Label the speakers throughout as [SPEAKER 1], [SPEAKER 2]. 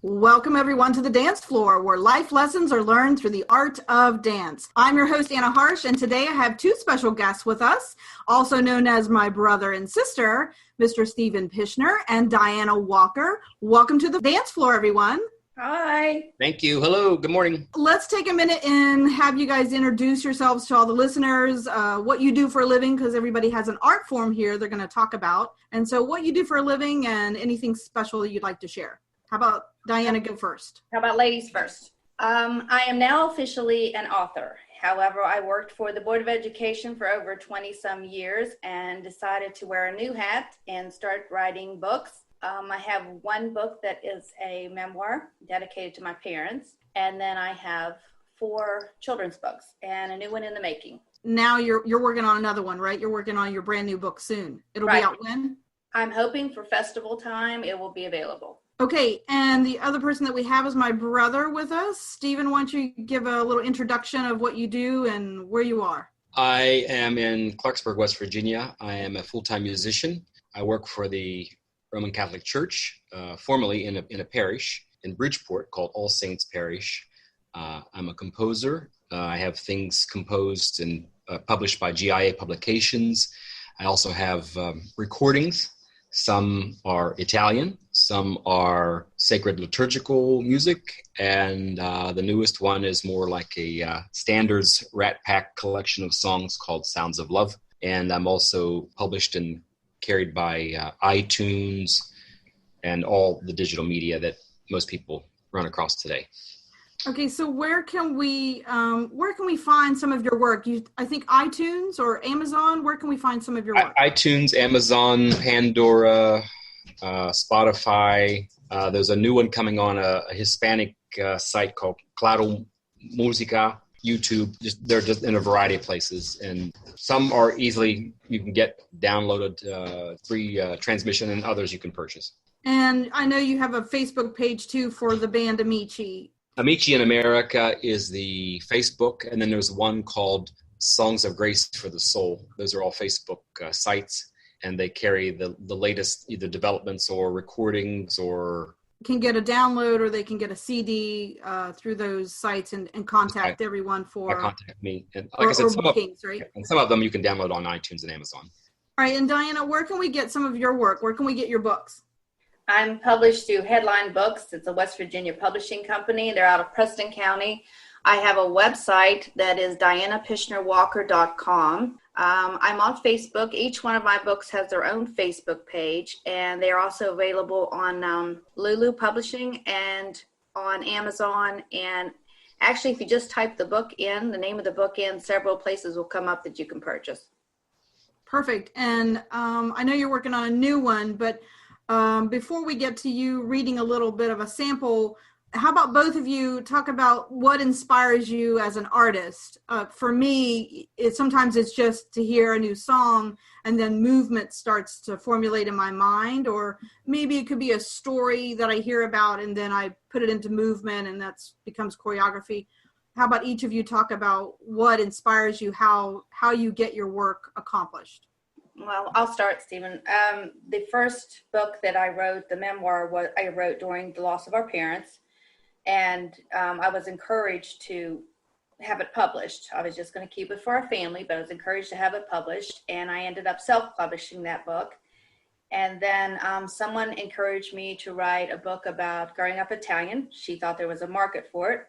[SPEAKER 1] Welcome, everyone, to the dance floor, where life lessons are learned through the art of dance. I'm your host, Diana Harsh, and today I have two special guests with us, also known as my brother and sister, Mr. Stephen Pishner and Diana Walker. Welcome to the dance floor, everyone.
[SPEAKER 2] Hi.
[SPEAKER 3] Thank you. Hello. Good morning.
[SPEAKER 1] Let's take a minute and have you guys introduce yourselves to all the listeners, what you do for a living, because everybody has an art form here they're going to talk about. And so what you do for a living and anything special that you'd like to share. How about Diana go first?
[SPEAKER 2] How about ladies first? I am now officially an author. However, I worked for the Board of Education for over 20 some years and decided to wear a new hat and start writing books. I have one book that is a memoir dedicated to my parents. And then I have 4 children's books and a new one in the making.
[SPEAKER 1] Now you're working on another one, right? You're working on your brand new book soon. It'll be out when?
[SPEAKER 2] I'm hoping for festival time it will be available.
[SPEAKER 1] Okay, and the other person that we have is my brother with us. Stephen, why don't you give a little introduction of what you do and where you are?
[SPEAKER 3] I am in Clarksburg, West Virginia. I am a full-time musician. I work for the Roman Catholic Church, formerly in a parish in Bridgeport called All Saints Parish. I'm a composer. I have things composed and published by GIA Publications. I also have recordings. Some are Italian, some are sacred liturgical music, and the newest one is more like a standards Rat Pack collection of songs called Sounds of Love. And I'm also published and carried by iTunes and all the digital media that most people run across today.
[SPEAKER 1] Okay, so where can we find some of your work? I think iTunes or Amazon. Where can we find some of your work?
[SPEAKER 3] iTunes, Amazon, Pandora, Spotify. There's a new one coming on a Hispanic site called Claro Musica. YouTube. They're just in a variety of places, and some are easily you can get downloaded free transmission, and others you can purchase.
[SPEAKER 1] And I know you have a Facebook page too for the band Amici.
[SPEAKER 3] Amici in America is the Facebook, and then there's one called Songs of Grace for the Soul. Those are all Facebook sites, and they carry the latest either developments or recordings or
[SPEAKER 1] can get a download or they can get a CD through those sites and contact everyone for
[SPEAKER 3] contact me. And like I said, some of them you can download on iTunes and Amazon.
[SPEAKER 1] All right, and Diana, where can we get some of your work? Where can we get your books?
[SPEAKER 2] I'm published through Headline Books. It's a West Virginia publishing company. They're out of Preston County. I have a website that is dianapishnerwalker.com. I'm on Facebook. Each one of my books has their own Facebook page, and they're also available on Lulu Publishing and on Amazon. And actually, if you just type the name of the book in, several places will come up that you can purchase.
[SPEAKER 1] Perfect. And I know you're working on a new one, but before we get to you reading a little bit of a sample, how about both of you talk about what inspires you as an artist? For me, sometimes it's just to hear a new song and then movement starts to formulate in my mind, or maybe it could be a story that I hear about and then I put it into movement and that becomes choreography. How about each of you talk about what inspires you, how you get your work accomplished?
[SPEAKER 2] Well, I'll start, Stephen. The first book that I wrote, the memoir, I wrote during the loss of our parents. And I was encouraged to have it published. I was just going to keep it for our family, but I was encouraged to have it published. And I ended up self-publishing that book. And then someone encouraged me to write a book about growing up Italian. She thought there was a market for it.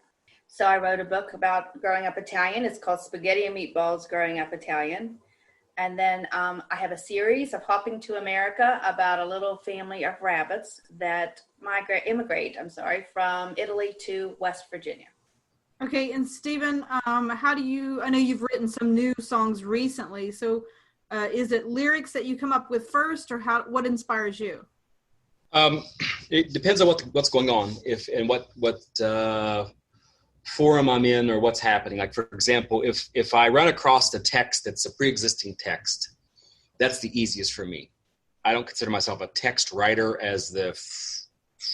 [SPEAKER 2] So I wrote a book about growing up Italian. It's called Spaghetti and Meatballs, Growing Up Italian. And then I have a series of Hopping to America about a little family of rabbits that immigrate from Italy to West Virginia.
[SPEAKER 1] Okay, and Stephen, I know you've written some new songs recently, so is it lyrics that you come up with first, or what inspires you?
[SPEAKER 3] It depends on what's going on, what forum I'm in or what's happening. Like, for example, if I run across a text that's a pre-existing text that's the easiest for me. I don't consider myself a text writer as the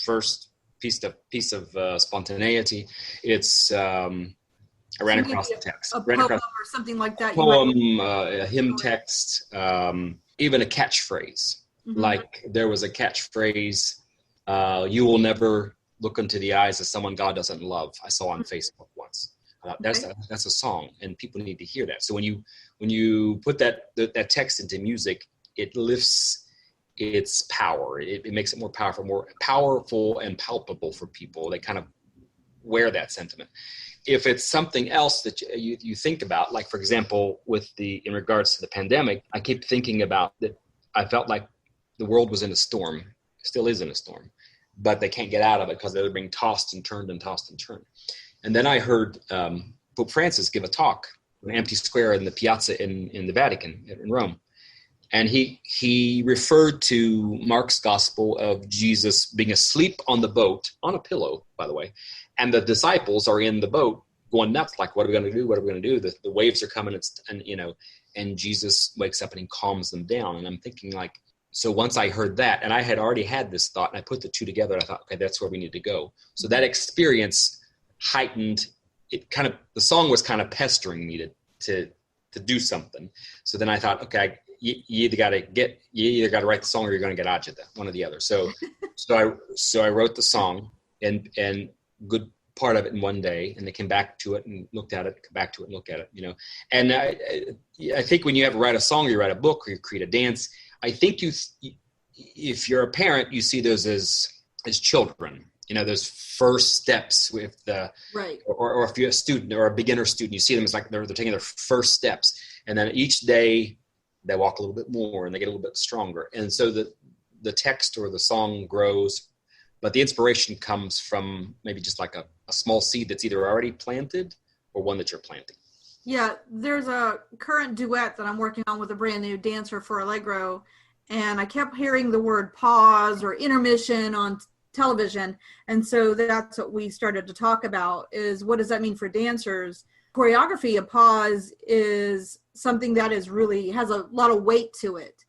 [SPEAKER 3] first piece of spontaneity. It's I ran across the text.
[SPEAKER 1] A poem or something like that.
[SPEAKER 3] Poem, a hymn text, even a catchphrase. Mm-hmm. Like there was a catchphrase, "You will never look into the eyes of someone God doesn't love." I saw on Facebook once. That's a song, and people need to hear that. So when you put that text into music, it lifts its power. It makes it more powerful and palpable for people. They kind of wear that sentiment. If it's something else that you think about, like for example, in regards to the pandemic, I keep thinking about that. I felt like the world was in a storm, still is in a storm, but they can't get out of it because they're being tossed and turned and tossed and turned. And then I heard Pope Francis give a talk in an empty square in the piazza in the Vatican in Rome. And he referred to Mark's gospel of Jesus being asleep on the boat, on a pillow, by the way. And the disciples are in the boat going nuts, like, what are we going to do? What are we going to do? The waves are coming, and Jesus wakes up and he calms them down. And I'm thinking like, so once I heard that, and I had already had this thought, and I put the two together, I thought, okay, that's where we need to go. So that experience heightened it. The song was kind of pestering me to do something. So then I thought, okay, you either got to write the song or you're going to get agita, one or the other. So I wrote the song and good part of it in one day, and they came back to it and looked at it, come back to it and look at it, And I think when you ever write a song or you write a book or you create a dance, I think if you're a parent, you see those as children, those first steps with the,
[SPEAKER 1] right.
[SPEAKER 3] Or if you're a student or a beginner student, you see them as like they're taking their first steps. And then each day they walk a little bit more and they get a little bit stronger. And so the text or the song grows, but the inspiration comes from maybe just like a small seed that's either already planted or one that you're planting.
[SPEAKER 1] Yeah, there's a current duet that I'm working on with a brand new dancer for Allegro, and I kept hearing the word pause or intermission on television, and so that's what we started to talk about, is what does that mean for dancers? Choreography, a pause is something that is really has a lot of weight to it.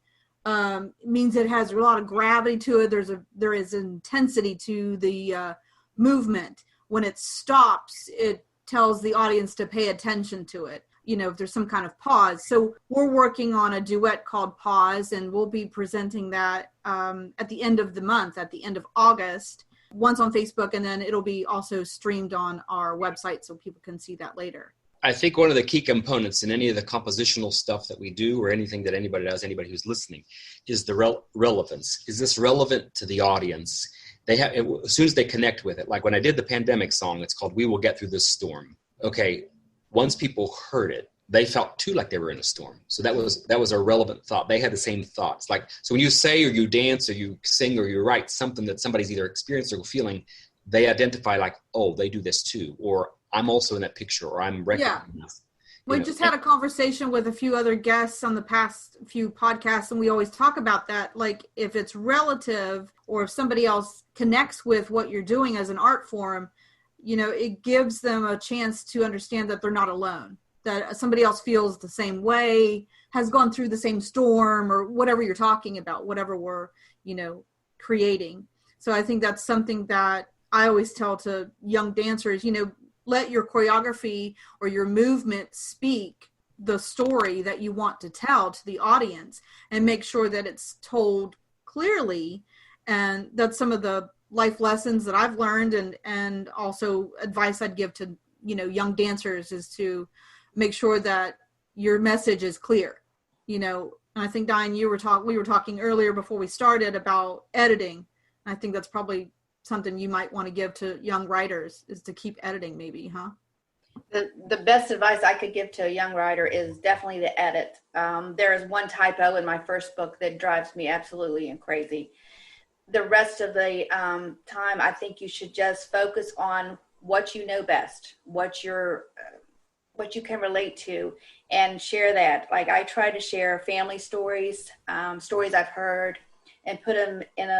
[SPEAKER 1] It means it has a lot of gravity to it. There is intensity to the movement. When it stops, it tells the audience to pay attention to it, if there's some kind of pause. So we're working on a duet called Pause, and we'll be presenting that at the end of the month, at the end of August, once on Facebook, and then it'll be also streamed on our website so people can see that later.
[SPEAKER 3] I think one of the key components in any of the compositional stuff that we do, or anything that anybody does, anybody who's listening, is the relevance. Is this relevant to the audience? As soon as they connect with it, like when I did the pandemic song, it's called "We Will Get Through This Storm." Okay, once people heard it, they felt too like they were in a storm. So that was a relevant thought. They had the same thoughts. So when you say or you dance or you sing or you write something that somebody's either experienced or feeling, they identify like, oh, they do this too, or I'm also in that picture, or I'm recognized. Yeah.
[SPEAKER 1] We just had a conversation with a few other guests on the past few podcasts, and we always talk about that. Like, if it's relative or if somebody else connects with what you're doing as an art form, it gives them a chance to understand that they're not alone, that somebody else feels the same way, has gone through the same storm, or whatever you're talking about, whatever we're, creating. So I think that's something that I always tell to young dancers, let your choreography or your movement speak the story that you want to tell to the audience, and make sure that it's told clearly. And that's some of the life lessons that I've learned, and also advice I'd give to, young dancers, is to make sure that your message is clear, and I think, Diane, we were talking earlier before we started about editing. I think that's probably something you might want to give to young writers, is to keep editing, maybe, huh?
[SPEAKER 2] The best advice I could give to a young writer is definitely to edit. There is one typo in my first book that drives me absolutely crazy. The rest of the time, I think you should just focus on what you know best, what you can relate to, and share that. Like, I try to share family stories, stories I've heard, and put them in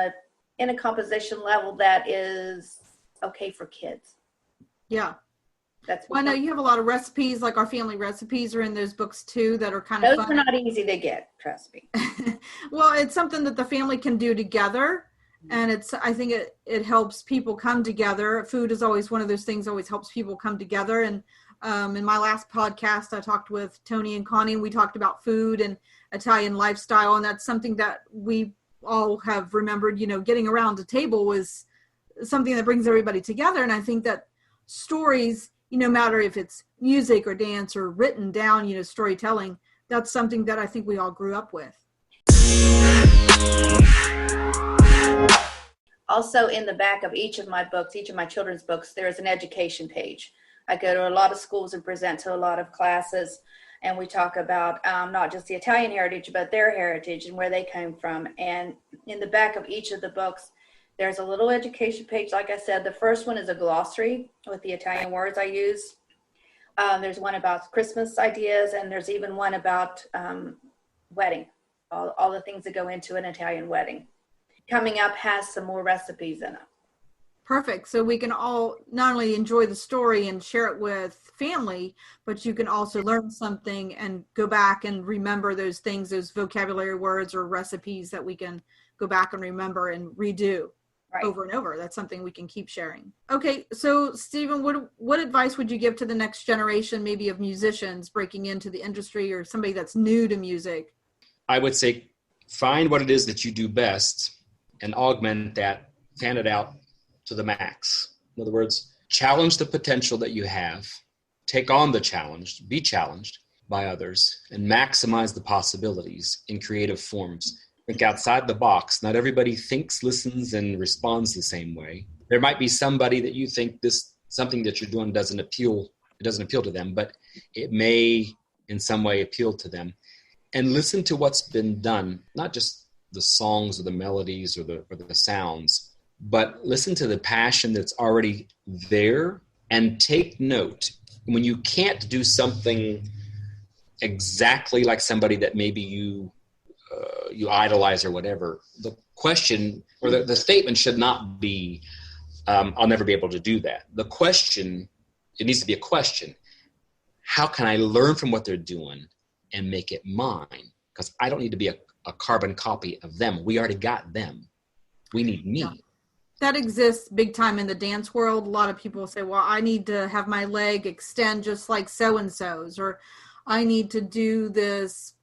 [SPEAKER 2] a composition level that is okay for kids.
[SPEAKER 1] Yeah. Well, I know you have a lot of recipes, like our family recipes are in those books too, that are kind of
[SPEAKER 2] Those
[SPEAKER 1] fun.
[SPEAKER 2] are not easy to get, trust me.
[SPEAKER 1] Well, it's something that the family can do together. And I think it helps people come together. Food is always one of those things, always helps people come together. And in my last podcast, I talked with Tony and Connie, and we talked about food and Italian lifestyle. And that's something that we all have remembered, getting around the table was something that brings everybody together. And I think that stories, no matter if it's music or dance or written down, storytelling, that's something that I think we all grew up with.
[SPEAKER 2] Also, in the back of each of my books, each of my children's books, there is an education page. I go to a lot of schools and present to a lot of classes, and we talk about not just the Italian heritage, but their heritage and where they came from. And in the back of each of the books, there's a little education page. Like I said, the first one is a glossary with the Italian words I use. There's one about Christmas ideas, and there's even one about wedding, all the things that go into an Italian wedding. Coming up has some more recipes in it.
[SPEAKER 1] Perfect. So we can all not only enjoy the story and share it with family, but you can also learn something and go back and remember those things, those vocabulary words or recipes that we can go back and remember and redo over and over. That's something we can keep sharing. Okay. So Stephen, what advice would you give to the next generation, maybe of musicians breaking into the industry or somebody that's new to music?
[SPEAKER 3] I would say find what it is that you do best and augment that, fan it out to the max. In other words, challenge the potential that you have, take on the challenge, be challenged by others, and maximize the possibilities in creative forms. Think outside the box. Not everybody thinks, listens, and responds the same way. There might be somebody that you think something that you're doing doesn't appeal to them, but it may in some way appeal to them. And listen to what's been done, not just the songs or the melodies or the sounds, but listen to the passion that's already there and take note. When you can't do something exactly like somebody that maybe you idolize or whatever, the question or the statement should not be, I'll never be able to do that. The question, it needs to be a question. How can I learn from what they're doing and make it mine? Because I don't need to be a carbon copy of them. We already got them. We need me.
[SPEAKER 1] Yeah. That exists big time in the dance world. A lot of people say, well, I need to have my leg extend just like so-and-so's, or I need to do this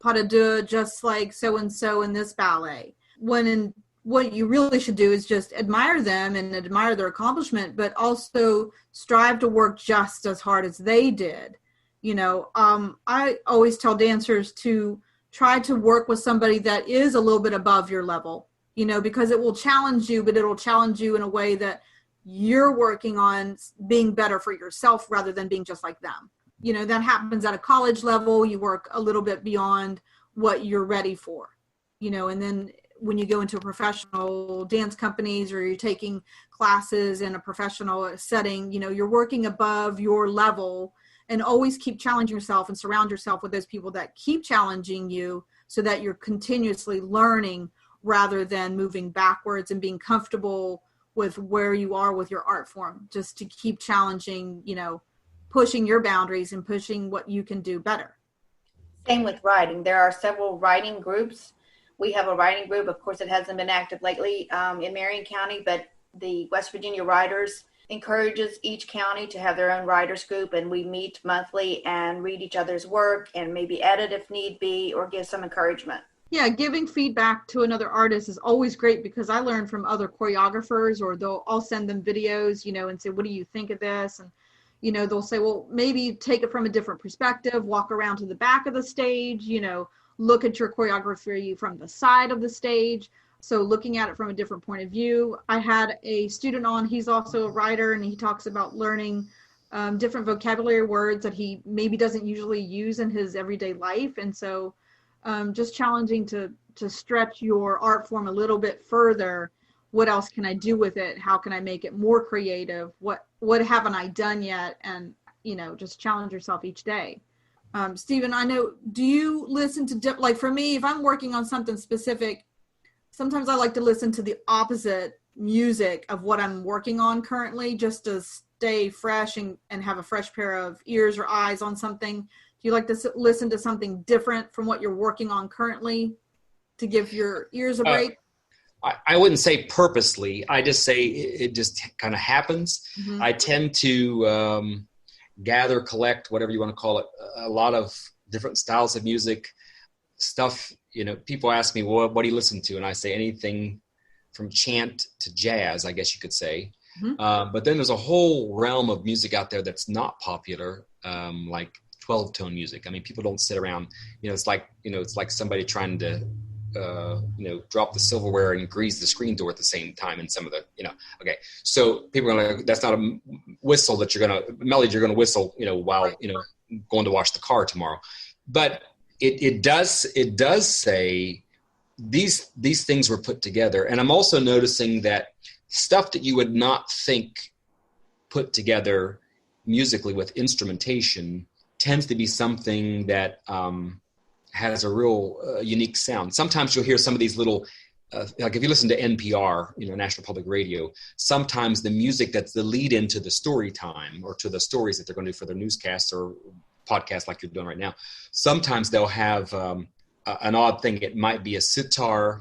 [SPEAKER 1] pas de deux just like so-and-so in this ballet. What you really should do is just admire them and admire their accomplishment, but also strive to work just as hard as they did. I always tell dancers to try to work with somebody that is a little bit above your level, because it will challenge you, but it'll challenge you in a way that you're working on being better for yourself rather than being just like them. That happens at a college level. You work a little bit beyond what you're ready for, and then when you go into professional dance companies or you're taking classes in a professional setting, you're working above your level. And always keep challenging yourself and surround yourself with those people that keep challenging you so that you're continuously learning rather than moving backwards and being comfortable with where you are with your art form, just to keep challenging, pushing your boundaries and pushing what you can do better.
[SPEAKER 2] Same with writing. There are several writing groups. We have a writing group. Of course, it hasn't been active lately in Marion County, but the West Virginia Writers encourages each county to have their own writers group, and we meet monthly and read each other's work and maybe edit if need be or give some encouragement.
[SPEAKER 1] Yeah, giving feedback to another artist is always great because I learn from other choreographers, or I'll send them videos, and say, what do you think of this? And, they'll say, well, maybe take it from a different perspective, walk around to the back of the stage, look at your choreography from the side of the stage. So looking at it from a different point of view. I had a student on, he's also a writer, and he talks about learning different vocabulary words that he maybe doesn't usually use in his everyday life. And so just challenging to stretch your art form a little bit further. What else can I do with it? How can I make it more creative? What haven't I done yet? And, just challenge yourself each day. Stephen, I know, do you listen to, like for me, if I'm working on something specific, sometimes I like to listen to the opposite music of what I'm working on currently, just to stay fresh and have a fresh pair of ears or eyes on something? Do you like to listen to something different from what you're working on currently to give your ears a break?
[SPEAKER 3] I wouldn't say purposely. I just say it just kind of happens.
[SPEAKER 1] Mm-hmm.
[SPEAKER 3] I tend to gather, collect, whatever you want to call it, a lot of different styles of music, stuff. People ask me, well, what do you listen to? And I say anything from chant to jazz, I guess you could say.
[SPEAKER 1] Mm-hmm.
[SPEAKER 3] But then there's a whole realm of music out there that's not popular, like 12-tone music. I mean, people don't sit around, it's like somebody trying to, drop the silverware and grease the screen door at the same time in some of the, okay. So people are like, that's not a whistle that melody you're going to whistle, while, going to wash the car tomorrow. But it does say these things were put together. And I'm also noticing that stuff that you would not think put together musically with instrumentation tends to be something that, has a real unique sound. Sometimes you'll hear some of these little, like if you listen to NPR, National Public Radio, sometimes the music that's the lead into the story time or to the stories that they're going to do for their newscasts or podcasts like you're doing right now, sometimes they'll have an odd thing. It might be a sitar,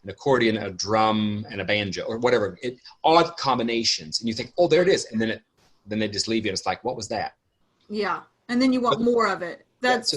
[SPEAKER 3] an accordion, a drum, and a banjo or whatever. Odd combinations. And you think, oh, there it is. And then they just leave you and it's like, what was that?
[SPEAKER 1] Yeah. And then you want more of it. That's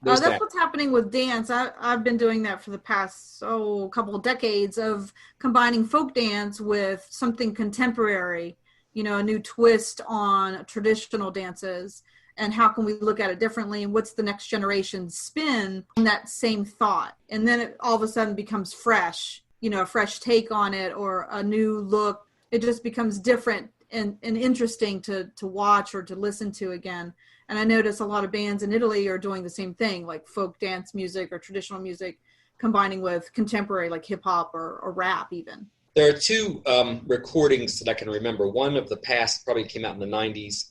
[SPEAKER 1] what's happening with dance. I've been doing that for the past couple of decades of combining folk dance with something contemporary, a new twist on traditional dances, and how can we look at it differently, and what's the next generation's spin on that same thought. And then it all of a sudden becomes fresh, a fresh take on it or a new look. It just becomes different and interesting to watch or to listen to again. And I notice a lot of bands in Italy are doing the same thing, like folk dance music or traditional music, combining with contemporary, like hip hop or rap even.
[SPEAKER 3] There are two recordings that I can remember. One of the past probably came out in the 90s,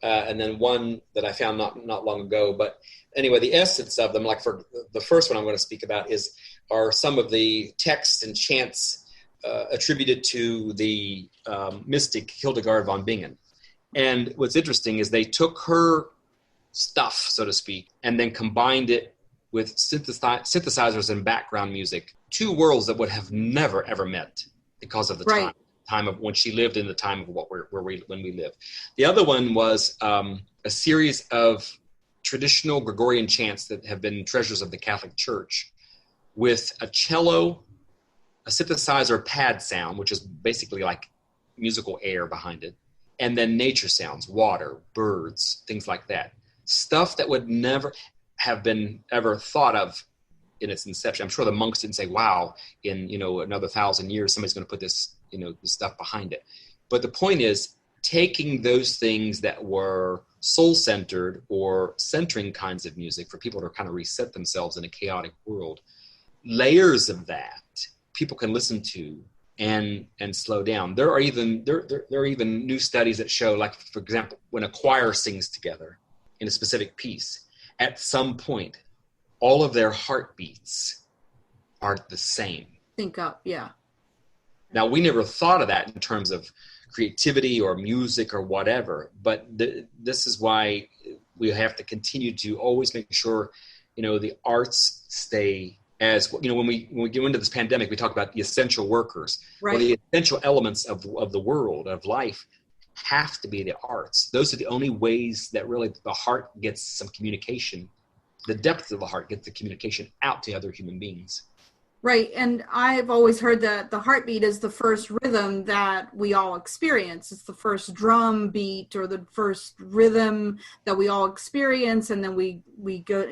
[SPEAKER 3] and then one that I found not long ago. But anyway, the essence of them, like for the first one I'm going to speak about, are some of the texts and chants attributed to the mystic Hildegard von Bingen. And what's interesting is they took her stuff, so to speak, and then combined it with synthesizers and background music. Two worlds that would have never, ever met because of the time of when she lived in the time of when we live. The other one was a series of traditional Gregorian chants that have been treasures of the Catholic Church with a cello, a synthesizer pad sound, which is basically like musical air behind it, and then nature sounds, water, birds, things like that. Stuff that would never have been ever thought of in its inception. I'm sure the monks didn't say, wow, in another 1,000 years, somebody's going to put this, this stuff behind it. But the point is, taking those things that were soul-centered or centering kinds of music for people to kind of reset themselves in a chaotic world, layers of that people can listen to and slow down. There are even new studies that show, like, for example, when a choir sings together in a specific piece, at some point, all of their heartbeats are the same.
[SPEAKER 1] Sync up, yeah.
[SPEAKER 3] Now, we never thought of that in terms of creativity or music or whatever, but this is why we have to continue to always make sure, the arts stay as, when we go into this pandemic, we talk about the essential workers.
[SPEAKER 1] Right.
[SPEAKER 3] Well, the essential elements of the world, of life, have to be the arts. Those are the only ways that really the heart gets some communication. The depth of the heart gets the communication out to other human beings.
[SPEAKER 1] Right. And I've always heard that the heartbeat is the first rhythm that we all experience. It's the first drum beat or the first rhythm that we all experience. And then we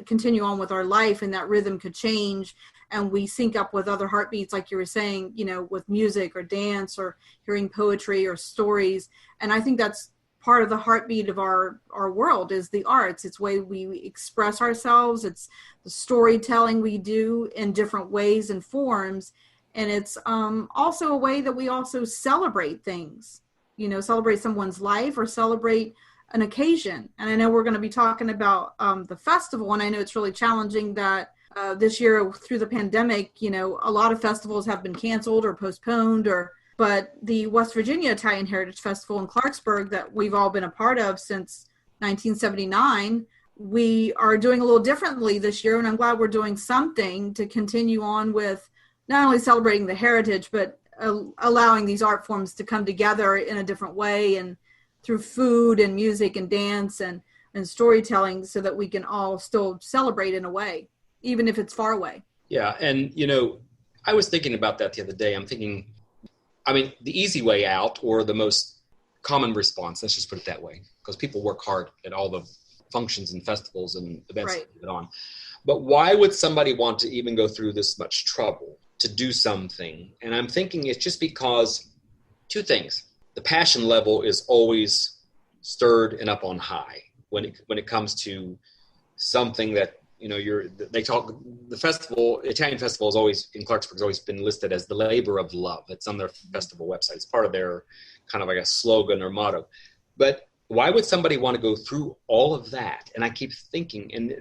[SPEAKER 1] continue on with our life, and that rhythm could change, and we sync up with other heartbeats, like you were saying, with music or dance or hearing poetry or stories. And I think that's part of the heartbeat of our world is the arts. It's the way we express ourselves. It's the storytelling we do in different ways and forms. And it's also a way that we also celebrate things, celebrate someone's life or celebrate an occasion. And I know we're going to be talking about the festival, and I know it's really challenging that this year through the pandemic, a lot of festivals have been canceled or postponed or But the West Virginia Italian Heritage Festival in Clarksburg that we've all been a part of since 1979, we are doing a little differently this year. And I'm glad we're doing something to continue on with not only celebrating the heritage, but allowing these art forms to come together in a different way and through food and music and dance and storytelling, so that we can all still celebrate in a way, even if it's far away.
[SPEAKER 3] Yeah. And, I was thinking about that the other day. I'm thinking, the easy way out, or the most common response, let's just put it that way, because people work hard at all the functions and festivals and events that they put on. But why would somebody want to even go through this much trouble to do something? And I'm thinking it's just because two things. The passion level is always stirred and up on high when it comes to something that, the festival, Italian festival is always, in Clarksburg, has always been listed as the labor of love. It's on their festival website. It's part of their kind of like a slogan or motto. But why would somebody want to go through all of that? And I keep thinking, and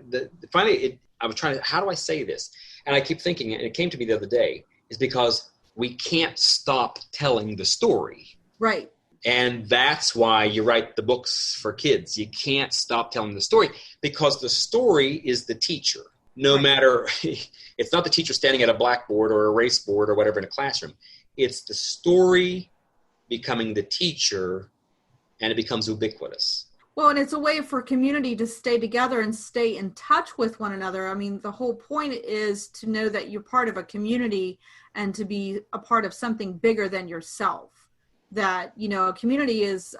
[SPEAKER 3] finally, I was trying to, how do I say this? And I keep thinking, and it came to me the other day, is because we can't stop telling the story.
[SPEAKER 1] Right.
[SPEAKER 3] And that's why you write the books for kids. You can't stop telling the story, because the story is the teacher. No matter, it's not the teacher standing at a blackboard or a erase board or whatever in a classroom. It's the story becoming the teacher, and it becomes ubiquitous.
[SPEAKER 1] Well, and it's a way for community to stay together and stay in touch with one another. I mean, the whole point is to know that you're part of a community and to be a part of something bigger than yourself. That, a community is,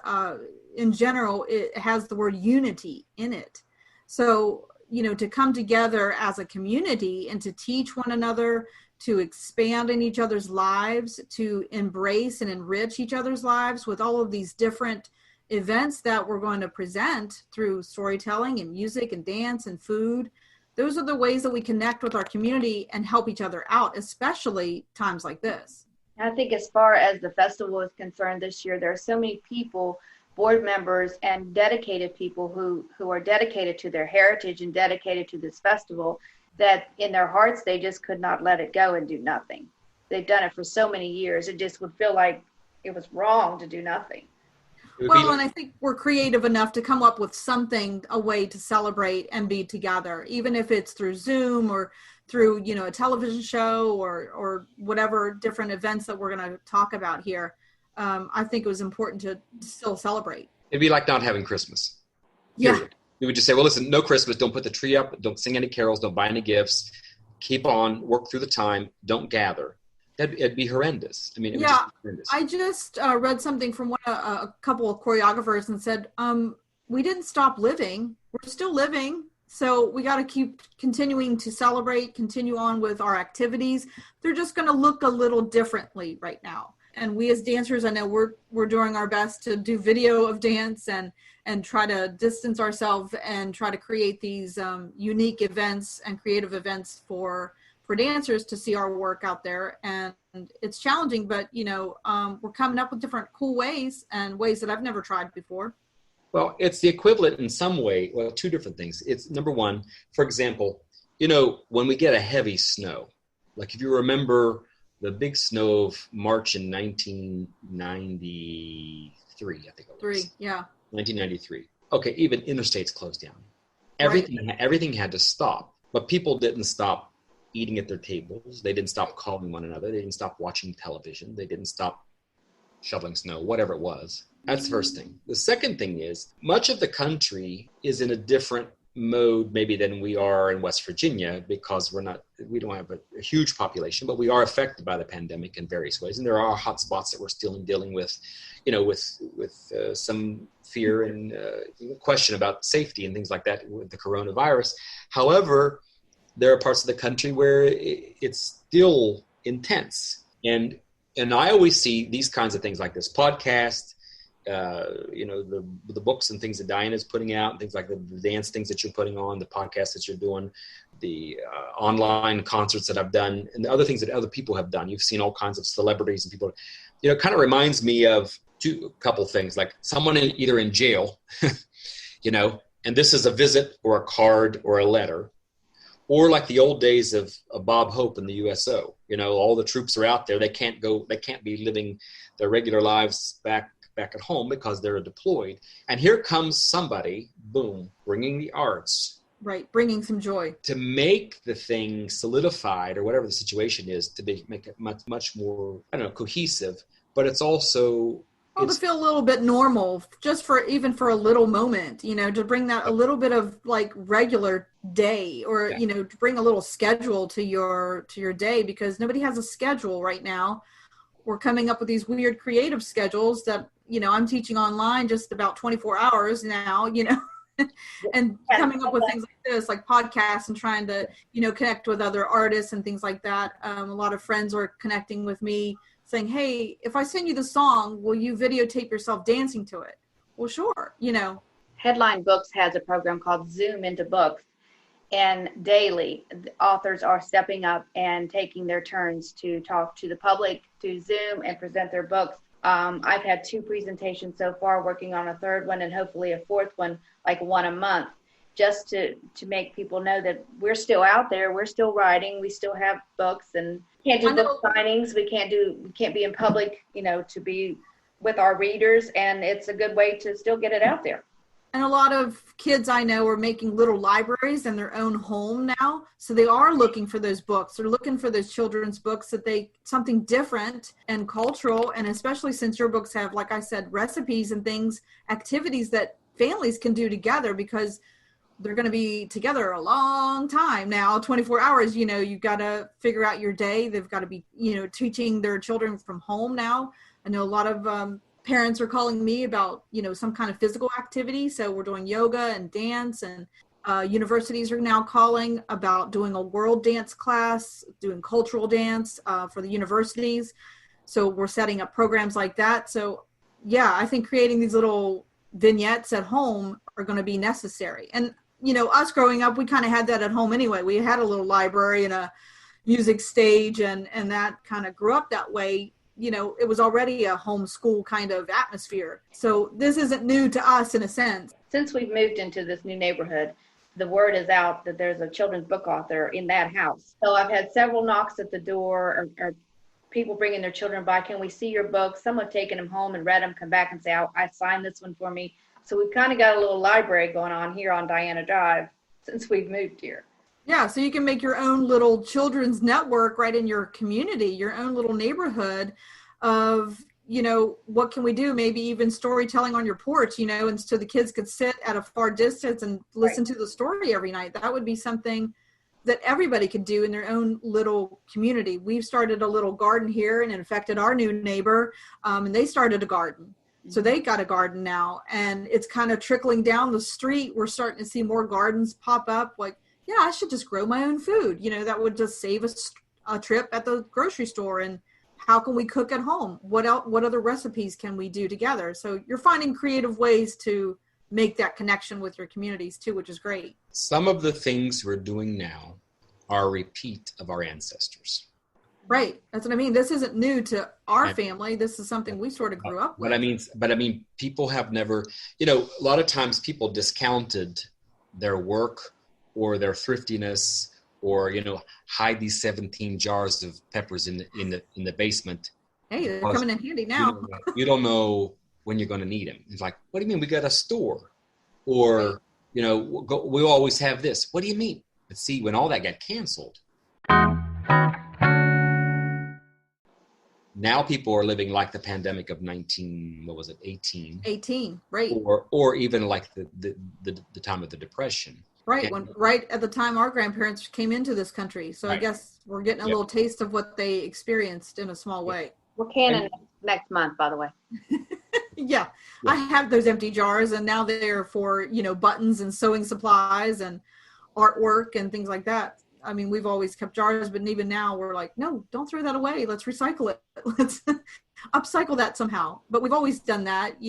[SPEAKER 1] in general, it has the word unity in it. So, to come together as a community and to teach one another, to expand in each other's lives, to embrace and enrich each other's lives with all of these different events that we're going to present through storytelling and music and dance and food. Those are the ways that we connect with our community and help each other out, especially times like this.
[SPEAKER 2] I think as far as the festival is concerned this year, there are so many people, board members and dedicated people who are dedicated to their heritage and dedicated to this festival, that in their hearts, they just could not let it go and do nothing. They've done it for so many years. It just would feel like it was wrong to do nothing.
[SPEAKER 1] Well, and I think we're creative enough to come up with something, a way to celebrate and be together, even if it's through Zoom or through, a television show or whatever different events that we're going to talk about here. I think it was important to still celebrate.
[SPEAKER 3] It'd be like not having Christmas.
[SPEAKER 1] Period.
[SPEAKER 3] Yeah. We would just say, well, listen, no Christmas. Don't put the tree up. Don't sing any carols. Don't buy any gifts. Keep on, work through the time. Don't gather. It'd be horrendous. I mean,
[SPEAKER 1] I just read something from a couple of choreographers and said, we didn't stop living. We're still living. So we got to keep continuing to celebrate, continue on with our activities. They're just going to look a little differently right now. And we as dancers, I know we're doing our best to do video of dance and try to distance ourselves and try to create these unique events and creative events for dancers to see our work out there. And it's challenging, but we're coming up with different cool ways and ways that I've never tried before.
[SPEAKER 3] Well, it's the equivalent in some way. Well, two different things. It's number one, for example, when we get a heavy snow, like if you remember the big snow of March in 1993, I think it was. 1993. Okay, even interstates closed down. Everything had to stop, but people didn't stop eating at their tables. They didn't stop calling one another. They didn't stop watching television. They didn't stop shoveling snow, whatever it was. That's the first thing. The second thing is much of the country is in a different mode maybe than we are in West Virginia, because we don't have a huge population, but we are affected by the pandemic in various ways. And there are hot spots that we're still dealing with, with some fear and question about safety and things like that with the coronavirus. However, there are parts of the country where it's still intense. And I always see these kinds of things like this podcast, the books and things that Diana's putting out, and things like the dance things that you're putting on, the podcasts that you're doing, the online concerts that I've done, and the other things that other people have done. You've seen all kinds of celebrities and people. It kind of reminds me of a couple things, like someone either in jail, and this is a visit or a card or a letter, Or like the old days of Bob Hope in the USO, all the troops are out there. They can't be living their regular lives back at home because they're deployed. And here comes somebody, boom, bringing the arts.
[SPEAKER 1] Right, bringing some joy.
[SPEAKER 3] To make the thing solidified, or whatever the situation is, to make it much more, cohesive. But it's also...
[SPEAKER 1] to feel a little bit normal, just even for a little moment, to bring that a little bit of like regular day, or, to bring a little schedule to your day, because nobody has a schedule right now. We're coming up with these weird creative schedules that, I'm teaching online just about 24 hours now, and coming up with things like this, like podcasts, and trying to, connect with other artists and things like that. A lot of friends are connecting with me saying, hey, if I send you the song, will you videotape yourself dancing to it? Well, sure,
[SPEAKER 2] Headline Books has a program called Zoom into Books, and daily the authors are stepping up and taking their turns to talk to the public, to Zoom and present their books. I've had 2 presentations so far, working on a 3rd one, and hopefully a 4th one, like one a month, just to make people know that we're still out there, we're still writing, we still have books, and can't do book signings, we can't be in public, to be with our readers, and it's a good way to still get it out there.
[SPEAKER 1] And a lot of kids I know are making little libraries in their own home now. So they are looking for those books. They're looking for those children's books something different and cultural. And especially since your books have, like I said, recipes and things, activities that families can do together, because they're going to be together a long time now, 24 hours, you've got to figure out your day. They've got to be, teaching their children from home now. I know a lot of parents are calling me about, some kind of physical activity. So we're doing yoga and dance, and universities are now calling about doing a world dance class, doing cultural dance for the universities. So we're setting up programs like that. So yeah, I think creating these little vignettes at home are going to be necessary. And, us growing up, we kind of had that at home anyway. We had a little library and a music stage, and that kind of grew up that way. It was already a homeschool kind of atmosphere. So this isn't new to us in a sense.
[SPEAKER 2] Since we've moved into this new neighborhood, the word is out that there's a children's book author in that house. So I've had several knocks at the door, or people bringing their children by. Can we see your books? Some have taken them home and read them, come back and say, I signed this one for me. So we've kind of got a little library going on here on Diana Drive since we've moved here.
[SPEAKER 1] Yeah, so you can make your own little children's network right in your community, your own little neighborhood of, what can we do? Maybe even storytelling on your porch, and so the kids could sit at a far distance and listen to the story every night. That would be something that everybody could do in their own little community. We've started a little garden here, and it affected our new neighbor, and they started a garden. So they got a garden now, and it's kind of trickling down the street. We're starting to see more gardens pop up, like, yeah, I should just grow my own food. That would just save us a trip at the grocery store. And how can we cook at home? What other recipes can we do together? So you're finding creative ways to make that connection with your communities too, which is great.
[SPEAKER 3] Some of the things we're doing now are a repeat of our ancestors.
[SPEAKER 1] Right. That's what I mean. This isn't new to our family. This is something we sort of grew up with.
[SPEAKER 3] But I mean, people have never, a lot of times people discounted their work or their thriftiness, or hide these 17 jars of peppers in the basement. Hey,
[SPEAKER 1] they're coming in handy now.
[SPEAKER 3] You don't know when you're going to need them. It's like, what do you mean? We got a store, or we always have this. What do you mean? But see, when all that got canceled, now people are living like the pandemic of 18?
[SPEAKER 1] 18, right?
[SPEAKER 3] Or even like the time of the Depression.
[SPEAKER 1] Right, right at the time our grandparents came into this country. So I guess we're getting a little taste of what they experienced in a small way.
[SPEAKER 2] We're canning next month, by the way.
[SPEAKER 1] Yeah, I have those empty jars, and now they're for, buttons and sewing supplies and artwork and things like that. I mean, we've always kept jars, but even now we're like, no, don't throw that away. Let's recycle it. Let's upcycle that somehow. But we've always done that,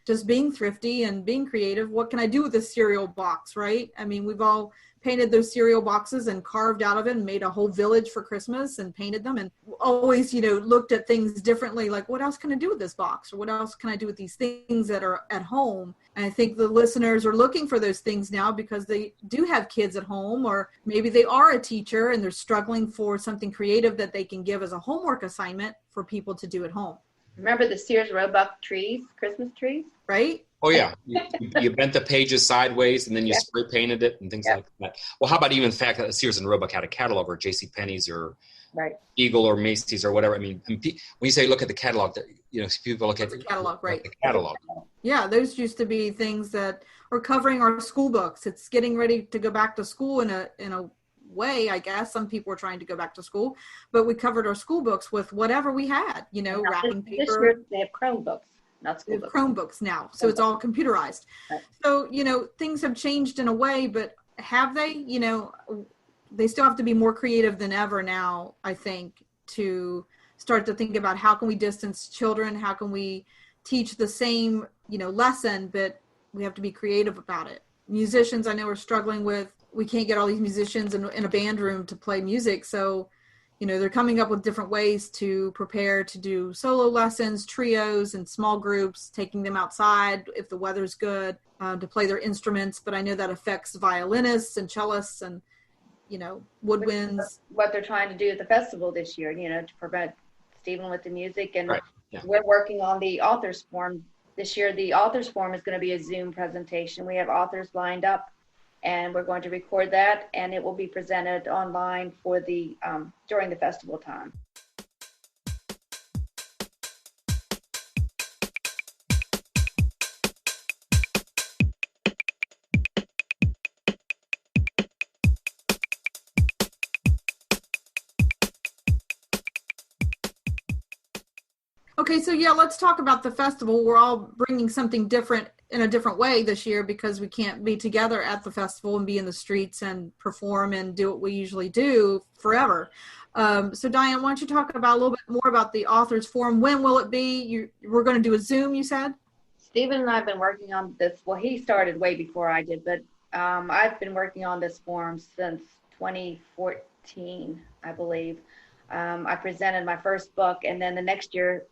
[SPEAKER 1] just being thrifty and being creative. What can I do with this cereal box, right? I mean, we've all painted those cereal boxes and carved out of it and made a whole village for Christmas and painted them, and always, looked at things differently, like what else can I do with this box, or what else can I do with these things that are at home. And I think the listeners are looking for those things now because they do have kids at home, or maybe they are a teacher and they're struggling for something creative that they can give as a homework assignment for people to do at home.
[SPEAKER 2] Remember the Sears Roebuck trees, Christmas trees?
[SPEAKER 1] Right?
[SPEAKER 3] Oh, yeah. You bent the pages sideways and then you spray painted it and things like that. Well, how about even the fact that Sears and Roebuck had a catalog, or JCPenney's or Eagle or Macy's or whatever. I mean, when you say look at the catalog, people look at the
[SPEAKER 1] catalog, right?
[SPEAKER 3] The catalog.
[SPEAKER 1] Yeah, those used to be things that are covering our school books. It's getting ready to go back to school in a way, I guess. Some people are trying to go back to school, but we covered our school books with whatever we had, wrapping paper.
[SPEAKER 2] This year they have Chromebooks, not school books.
[SPEAKER 1] Chromebooks now, so it's all computerized. Right. So, things have changed in a way, but have they? They still have to be more creative than ever now, I think, to start to think about how can we distance children, how can we teach the same, lesson, but we have to be creative about it. Musicians, I know, are struggling with, we can't get all these musicians in a band room to play music. So, they're coming up with different ways to prepare to do solo lessons, trios, and small groups, taking them outside if the weather's good to play their instruments. But I know that affects violinists and cellists and, woodwinds.
[SPEAKER 2] What they're trying to do at the festival this year, to prevent Stephen with the music. And we're working on the author's forum. This year, the author's forum is going to be a Zoom presentation. We have authors lined up, and we're going to record that, and it will be presented online for the during the festival time.
[SPEAKER 1] Okay, so let's talk about the festival. We're all bringing something different in a different way this year because we can't be together at the festival and be in the streets and perform and do what we usually do forever. So Diane, why don't you talk about a little bit more about the authors forum? When will it be? We're going to do a Zoom, you said?
[SPEAKER 2] Stephen and I have been working on this. Well, he started way before I did, but I've been working on this forum since 2014, I believe. I presented my first book, and then the next year,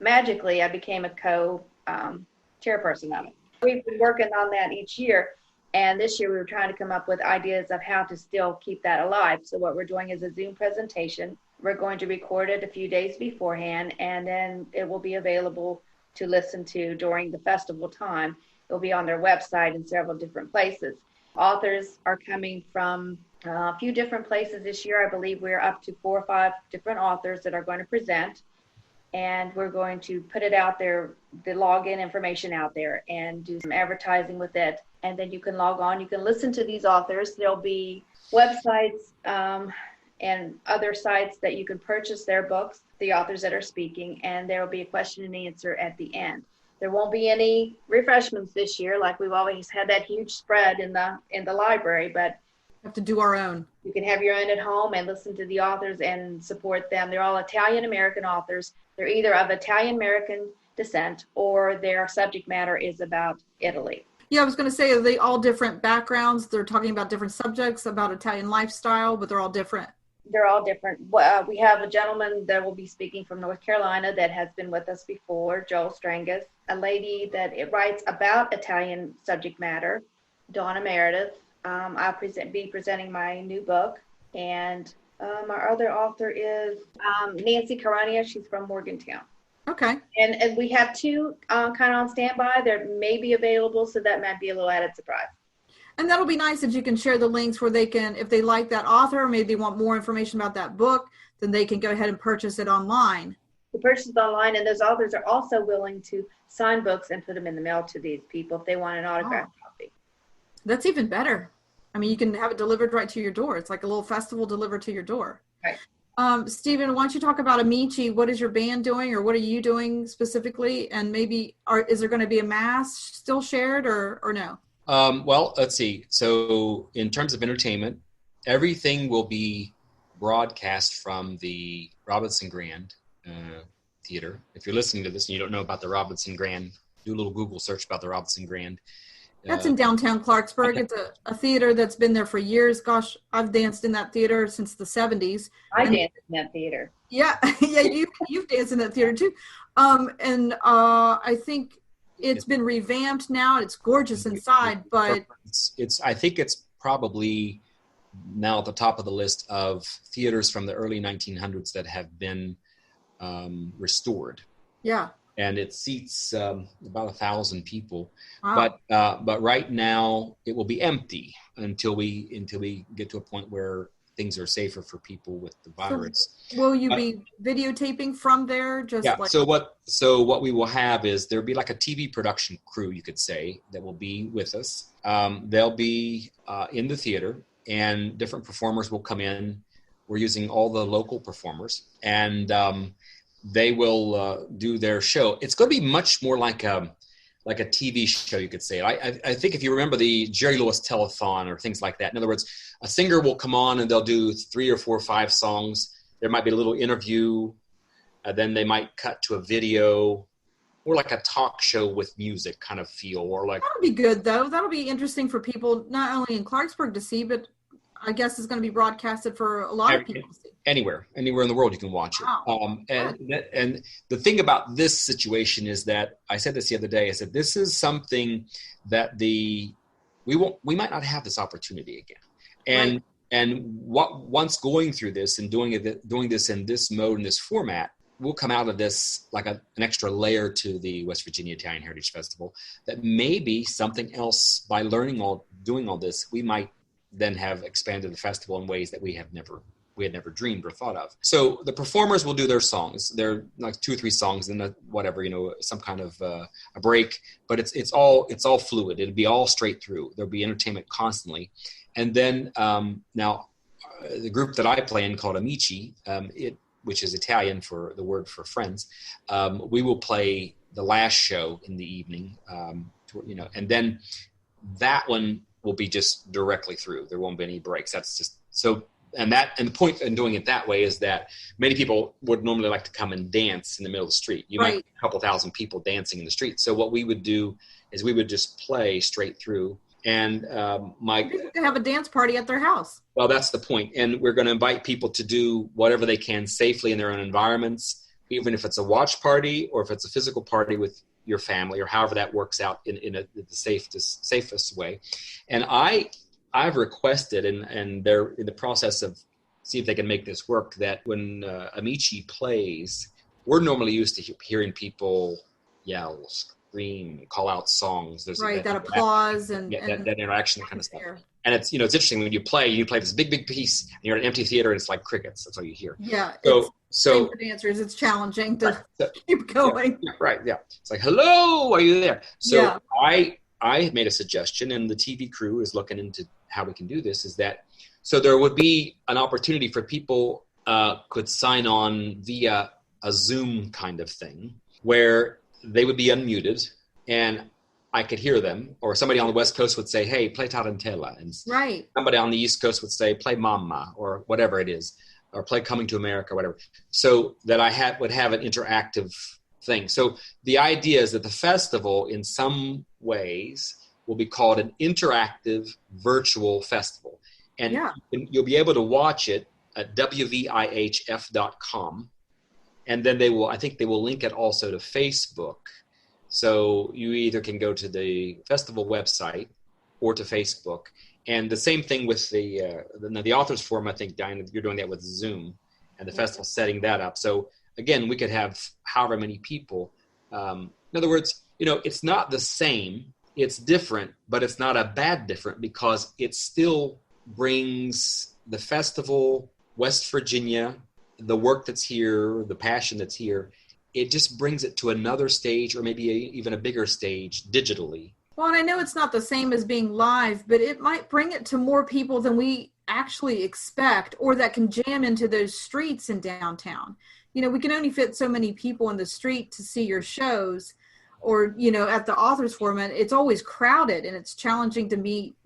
[SPEAKER 2] magically, I became a co-chairperson of it. We've been working on that each year, and this year we were trying to come up with ideas of how to still keep that alive. So what we're doing is a Zoom presentation. We're going to record it a few days beforehand, and then it will be available to listen to during the festival time. It'll be on their website in several different places. Authors are coming from a few different places this year. I believe we're up to 4 or 5 different authors that are going to present. And we're going to put it out there, the login information out there, and do some advertising with it. And then you can log on. You can listen to these authors. There'll be websites and other sites that you can purchase their books, the authors that are speaking, and there will be a question and answer at the end. There won't be any refreshments this year, like we've always had that huge spread in the library, but
[SPEAKER 1] we have to do our own.
[SPEAKER 2] You can have your own at home and listen to the authors and support them. They're all Italian-American authors. They're either of Italian-American descent or their subject matter is about Italy.
[SPEAKER 1] Yeah, I was going to say, are they all different backgrounds? They're talking about different subjects, about Italian lifestyle, but they're all different.
[SPEAKER 2] They're all different. We have a gentleman that will be speaking from North Carolina that has been with us before, Joel Strangus. A lady that writes about Italian subject matter, Donna Meredith. I'll be presenting my new book, and our other author is Nancy Caronia. She's from Morgantown.
[SPEAKER 1] Okay.
[SPEAKER 2] And we have 2 kind of on standby. They may be available, so that might be a little added surprise.
[SPEAKER 1] And that'll be nice that you can share the links where they can, if they like that author, maybe they want more information about that book, then they can go ahead and purchase it online.
[SPEAKER 2] The purchase is online, and those authors are also willing to sign books and put them in the mail to these people if they want an autographed copy.
[SPEAKER 1] That's even better. I mean, you can have it delivered right to your door. It's like a little festival delivered to your door.
[SPEAKER 2] Right.
[SPEAKER 1] Stephen, why don't you talk about Amici? What is your band doing, or what are you doing specifically? And maybe, is there going to be a mass still shared or no?
[SPEAKER 3] Well, let's see. So in terms of entertainment, everything will be broadcast from the Robinson Grand Theater. If you're listening to this and you don't know about the Robinson Grand, do a little Google search about the Robinson Grand.
[SPEAKER 1] That's in downtown Clarksburg. It's a theater that's been there for years. Gosh, I've danced in that theater since the 70s.
[SPEAKER 2] I danced in that theater.
[SPEAKER 1] Yeah, yeah, you've danced in that theater too. I think it's been revamped now. It's gorgeous inside, but
[SPEAKER 3] I think it's probably now at the top of the list of theaters from the early 1900s that have been restored.
[SPEAKER 1] Yeah.
[SPEAKER 3] And it seats about 1,000 people.
[SPEAKER 1] Wow.
[SPEAKER 3] But right now it will be empty until we get to a point where things are safer for people with the virus.
[SPEAKER 1] So will you be videotaping from there?
[SPEAKER 3] So what we will have is there'll be like a TV production crew, you could say, that will be with us. They'll be in the theater, and different performers will come in. We're using all the local performers, and they will do their show. It's going to be much more like a TV show, you could say. I think if you remember the Jerry Lewis Telethon or things like that, in other words, a singer will come on and they'll do 3 or 4 or 5 songs. There might be a little interview. Then they might cut to a video, or like a talk show with music kind of feel. Or like
[SPEAKER 1] that'll be good, though. That'll be interesting for people, not only in Clarksburg to see, but I guess it's going to be broadcasted for a lot of people to see.
[SPEAKER 3] Anywhere in the world you can watch it.
[SPEAKER 1] Wow.
[SPEAKER 3] And the thing about this situation is that, I said this the other day, I said this is something that we might not have this opportunity again. And once going through this and doing this in this mode, in this format, we'll come out of this like an extra layer to the West Virginia Italian Heritage Festival, that maybe something else, by doing all this, we might then have expanded the festival in ways that we had never dreamed or thought of. So the performers will do their songs. They're like 2 or 3 songs, and whatever, some kind of a break. But it's all fluid. It'll be all straight through. There'll be entertainment constantly. And then now the group that I play in, called Amici, which is Italian for the word for friends, we will play the last show in the evening. And then that one will be just directly through. There won't be any breaks. That's just so. And the point in doing it that way is that many people would normally like to come and dance in the middle of the street. You might have a couple thousand people dancing in the street. So what we would do is we would just play straight through. And
[SPEAKER 1] people can have a dance party at their house.
[SPEAKER 3] Well, that's the point. And we're going to invite people to do whatever they can safely in their own environments, even if it's a watch party or if it's a physical party with your family, or however that works out in the safest way. And I've requested, and they're in the process of see if they can make this work, that when Amici plays, we're normally used to hearing people yell, scream, call out songs. There's
[SPEAKER 1] that applause and
[SPEAKER 3] that interaction, that kind of stuff. And it's interesting when you play this big piece, and you're in an empty theater, and it's like crickets. That's all you hear.
[SPEAKER 1] Yeah.
[SPEAKER 3] So
[SPEAKER 1] for dancers, it's challenging to keep going.
[SPEAKER 3] Yeah. It's like, hello, are you there? So I made a suggestion, and the TV crew is looking into how we can do this, is that, so there would be an opportunity for people could sign on via a Zoom kind of thing, where they would be unmuted and I could hear them, or somebody on the West Coast would say, hey, play Tarantella. And somebody on the East Coast would say, play Mamma, or whatever it is, or play Coming to America, whatever. So that I would have an interactive thing. So the idea is that the festival, in some ways, will be called an interactive virtual festival. And you'll be able to watch it at wvihf.com. And then I think they will link it also to Facebook. So you either can go to the festival website or to Facebook. And the same thing with the Authors Forum. I think, Diana, you're doing that with Zoom, and the festival setting that up. So again, we could have however many people. In other words, it's not the same. It's different, but it's not a bad different, because it still brings the festival, West Virginia, the work that's here, the passion that's here. It just brings it to another stage, or maybe even a bigger stage digitally.
[SPEAKER 1] Well, and I know it's not the same as being live, but it might bring it to more people than we actually expect, or that can jam into those streets in downtown. We can only fit so many people in the street to see your shows, or, at the Authors Forum, it's always crowded and it's challenging to meet,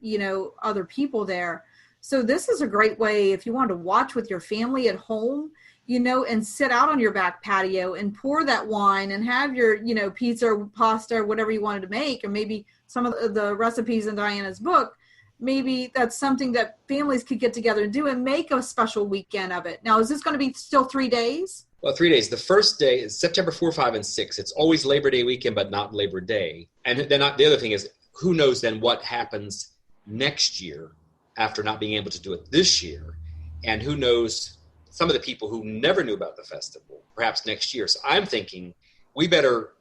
[SPEAKER 1] other people there. So this is a great way if you want to watch with your family at home. and sit out on your back patio and pour that wine and have your, pizza or pasta or whatever you wanted to make, or maybe some of the recipes in Diana's book, maybe that's something that families could get together and do and make a special weekend of it. Now, is this going to be still 3 days?
[SPEAKER 3] Well, 3 days. The first day is September 4, 5, and 6. It's always Labor Day weekend, but not Labor Day. And then the other thing is, who knows then what happens next year after not being able to do it this year? And who knows, some of the people who never knew about the festival, perhaps next year. So I'm thinking we better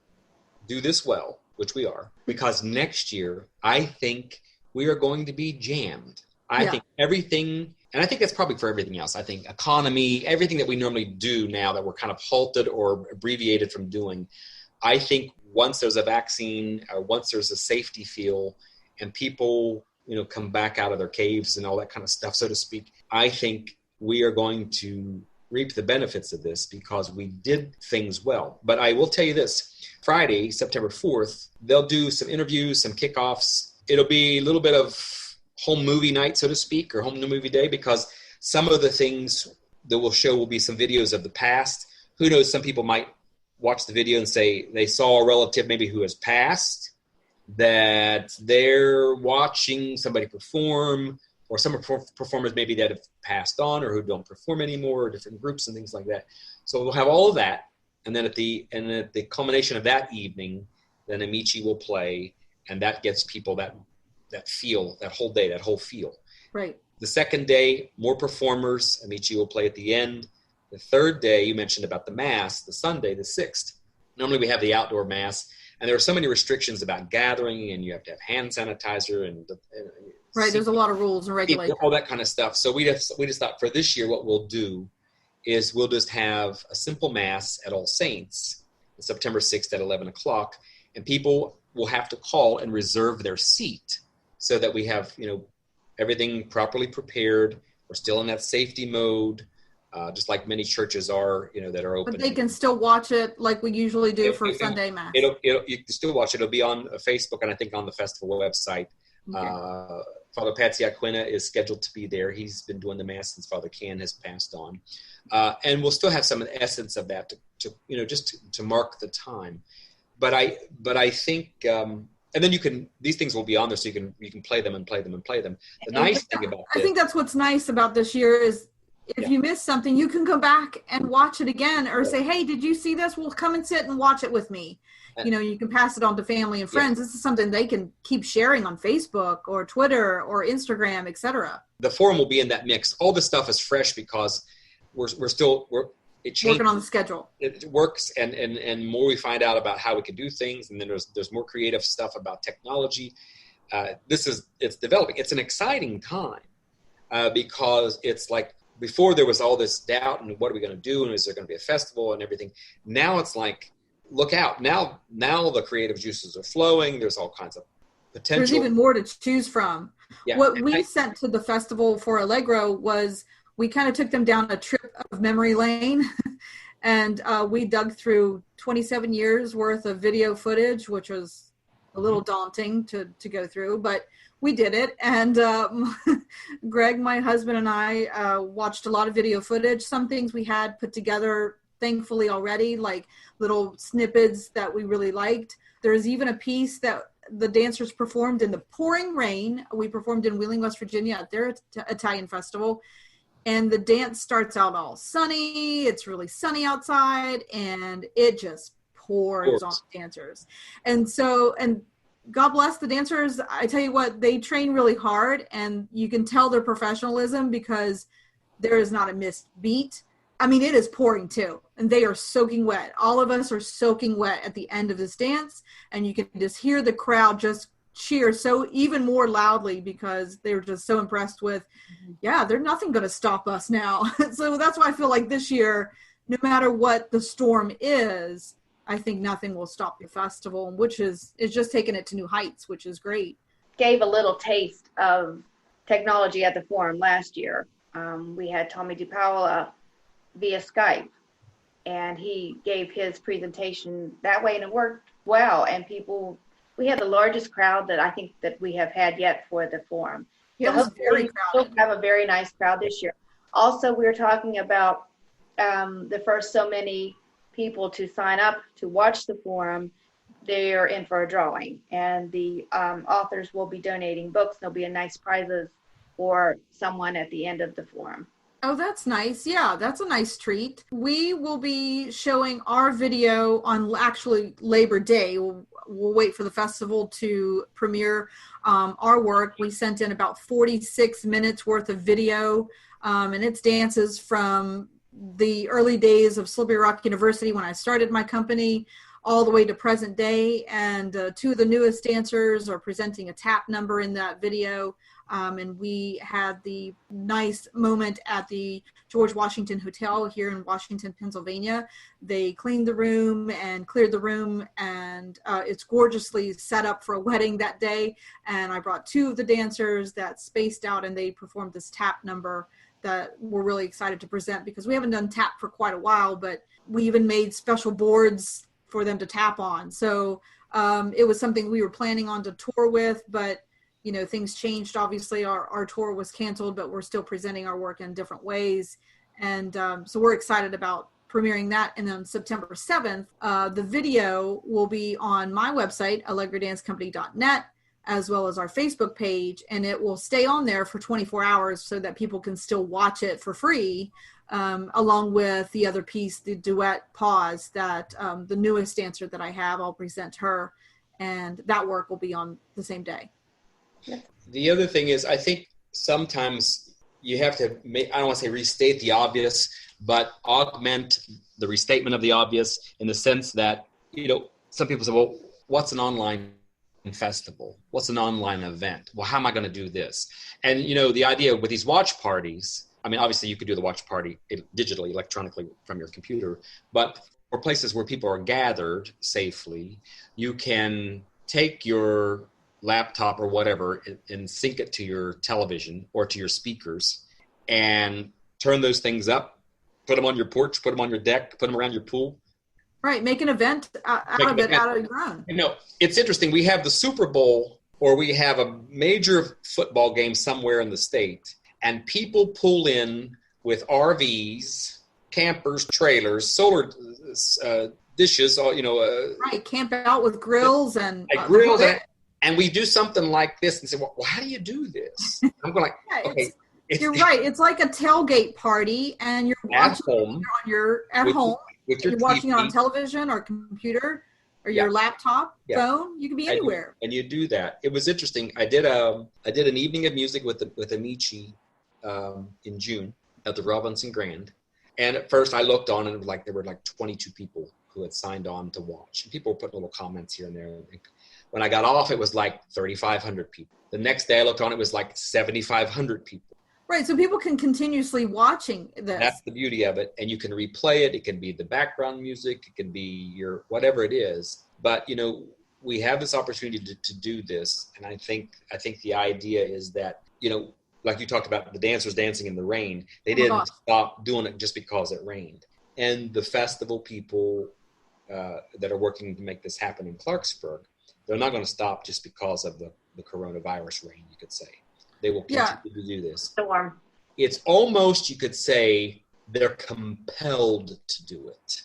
[SPEAKER 3] do this well, which we are, because next year I think we are going to be jammed. I think everything, and I think that's probably for everything else. I think economy, everything that we normally do now that we're kind of halted or abbreviated from doing, I think once there's a vaccine or once there's a safety feel and people, come back out of their caves and all that kind of stuff, so to speak, I think we are going to reap the benefits of this because we did things well. But I will tell you this, Friday, September 4th, they'll do some interviews, some kickoffs. It'll be a little bit of home movie night, so to speak, or home movie day, because some of the things that we'll show will be some videos of the past. Who knows, some people might watch the video and say they saw a relative maybe who has passed, that they're watching somebody perform, or some performers maybe that have passed on or who don't perform anymore, or different groups and things like that. So we'll have all of that. And then at the culmination of that evening, then Amici will play, and that gets people that feel, that whole day, that whole feel.
[SPEAKER 1] Right.
[SPEAKER 3] The second day, more performers. Amici will play at the end. The third day, you mentioned about the Mass, the Sunday, the 6th. Normally we have the outdoor Mass, and there are so many restrictions about gathering, and you have to have hand sanitizer and
[SPEAKER 1] right. There's a lot of rules and regulations,
[SPEAKER 3] all that kind of stuff. So we just thought for this year, what we'll do is we'll just have a simple Mass at All Saints, September 6th at 11 o'clock, and people will have to call and reserve their seat so that we have, everything properly prepared. We're still in that safety mode, just like many churches are, that are open.
[SPEAKER 1] But they can still watch it like we usually do for Sunday Mass.
[SPEAKER 3] You can still watch it. It'll be on Facebook and I think on the festival website. Okay. Father Patsy Aquina is scheduled to be there. He's been doing the Mass since Father Can has passed on. And we'll still have some of the essence of that to mark the time. But I think, and then these things will be on there so you can play them and play them and play them. The nice thing about this,
[SPEAKER 1] I think that's what's nice about this year is if you miss something, you can go back and watch it again or say, hey, did you see this? Well, come and sit and watch it with me. You can pass it on to family and friends. This is something they can keep sharing on Facebook or Twitter or Instagram, etc.
[SPEAKER 3] The forum will be in that mix. All this stuff is fresh because we're
[SPEAKER 1] working on the schedule.
[SPEAKER 3] It works, and more we find out about how we can do things, and then there's more creative stuff about technology. It's developing. It's an exciting time because it's like before there was all this doubt and what are we going to do and is there going to be a festival and everything. Now it's like, look out. Now the creative juices are flowing. There's all kinds of potential.
[SPEAKER 1] There's even more to choose from.
[SPEAKER 3] Yeah.
[SPEAKER 1] What we sent to the festival for Allegro was we kind of took them down a trip of memory lane and we dug through 27 years worth of video footage, which was a little daunting to go through, but we did it. And Greg, my husband, and I watched a lot of video footage. Some things we had put together, thankfully, already, like little snippets that we really liked. There's even a piece that the dancers performed in the pouring rain. We performed in Wheeling, West Virginia at their Italian festival. And the dance starts out all sunny. It's really sunny outside, and it just pours on the dancers. And God bless the dancers. I tell you what, they train really hard, and you can tell their professionalism because there is not a missed beat. I mean, it is pouring too, and they are soaking wet. All of us are soaking wet at the end of this dance, and you can just hear the crowd just cheer so even more loudly because they were just so impressed with, there's nothing going to stop us now. So that's why I feel like this year, no matter what the storm is, I think nothing will stop the festival, which is just taking it to new heights, which is great.
[SPEAKER 2] Gave a little taste of technology at the forum last year. We had Tommy DiPaola via Skype, and he gave his presentation that way, and it worked well. And we had the largest crowd that I think that we have had yet for the forum.
[SPEAKER 1] Yeah, it was very crowded.
[SPEAKER 2] We'll have a very nice crowd this year. Also, we were talking about the first so many people to sign up to watch the forum, they're in for a drawing. And the authors will be donating books. There'll be a nice prizes for someone at the end of the forum.
[SPEAKER 1] Oh, that's nice. Yeah, that's a nice treat. We will be showing our video on actually Labor Day. We'll wait for the festival to premiere our work. We sent in about 46 minutes worth of video, and it's dances from the early days of Slippery Rock University when I started my company all the way to present day. And two of the newest dancers are presenting a tap number in that video. And we had the nice moment at the George Washington Hotel here in Washington, Pennsylvania. They cleaned the room and cleared the room, and it's gorgeously set up for a wedding that day. And I brought two of the dancers that spaced out, and they performed this tap number that we're really excited to present because we haven't done tap for quite a while, but we even made special boards for them to tap on. So it was something we were planning on to tour with, but you know, things changed. Obviously, our tour was canceled, but we're still presenting our work in different ways. And so we're excited about premiering that. And then September 7th, the video will be on my website, allegradancecompany.net, as well as our Facebook page. And it will stay on there for 24 hours so that people can still watch it for free, along with the other piece, the duet pause that the newest dancer that I have, I'll present her. And that work will be on the same day.
[SPEAKER 3] The other thing is, I think sometimes you have to make, I don't want to say restate the obvious, but augment the restatement of the obvious in the sense that, you know, some people say, well, what's an online festival? What's an online event? Well, how am I going to do this? And, you know, the idea with these watch parties, I mean, obviously you could do the watch party digitally, electronically from your computer, but for places where people are gathered safely, you can take your laptop or whatever and sync it to your television or to your speakers and turn those things up, put them on your porch, put them on your deck, put them around your pool.
[SPEAKER 1] Right. Make an event out of your own.
[SPEAKER 3] You know, it's interesting. We have the Super Bowl or we have a major football game somewhere in the state, and people pull in with RVs, campers, trailers, solar dishes, you know.
[SPEAKER 1] Right. Camp out with grills and
[SPEAKER 3] grills. And we do something like this and say, well, how do you do this? I'm going like,
[SPEAKER 1] yeah,
[SPEAKER 3] okay.
[SPEAKER 1] You're right. It's like a tailgate party, and you're watching at home. You're watching it on television or computer or your laptop, phone. You can be anywhere.
[SPEAKER 3] And you do that. It was interesting. I did an evening of music with Amici in June at the Robinson Grand. And at first I looked on and it was like there were like 22 people who had signed on to watch. And people were putting little comments here and there. When I got off, it was like 3,500 people. The next day I looked on, it was like 7,500 people.
[SPEAKER 1] Right, so people can continuously watching this.
[SPEAKER 3] That's the beauty of it. And you can replay it. It can be the background music. It can be your whatever it is. But, you know, we have this opportunity to do this. And I think the idea is that, you know, like you talked about the dancers dancing in the rain, they didn't stop doing it just because it rained. And the festival people that are working to make this happen in Clarksburg, they're not going to stop just because of the coronavirus rain, you could say. They will continue to do this.
[SPEAKER 2] Storm.
[SPEAKER 3] It's almost, you could say, they're compelled to do it.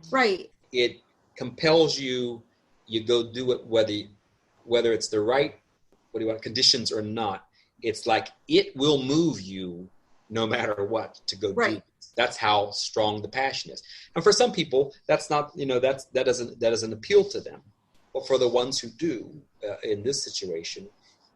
[SPEAKER 1] Right.
[SPEAKER 3] It compels you go do it whether it's the right, conditions or not. It's like it will move you no matter what to go do it. That's how strong the passion is. And for some people, that's not, you know, that doesn't appeal to them. But for the ones who do, in this situation,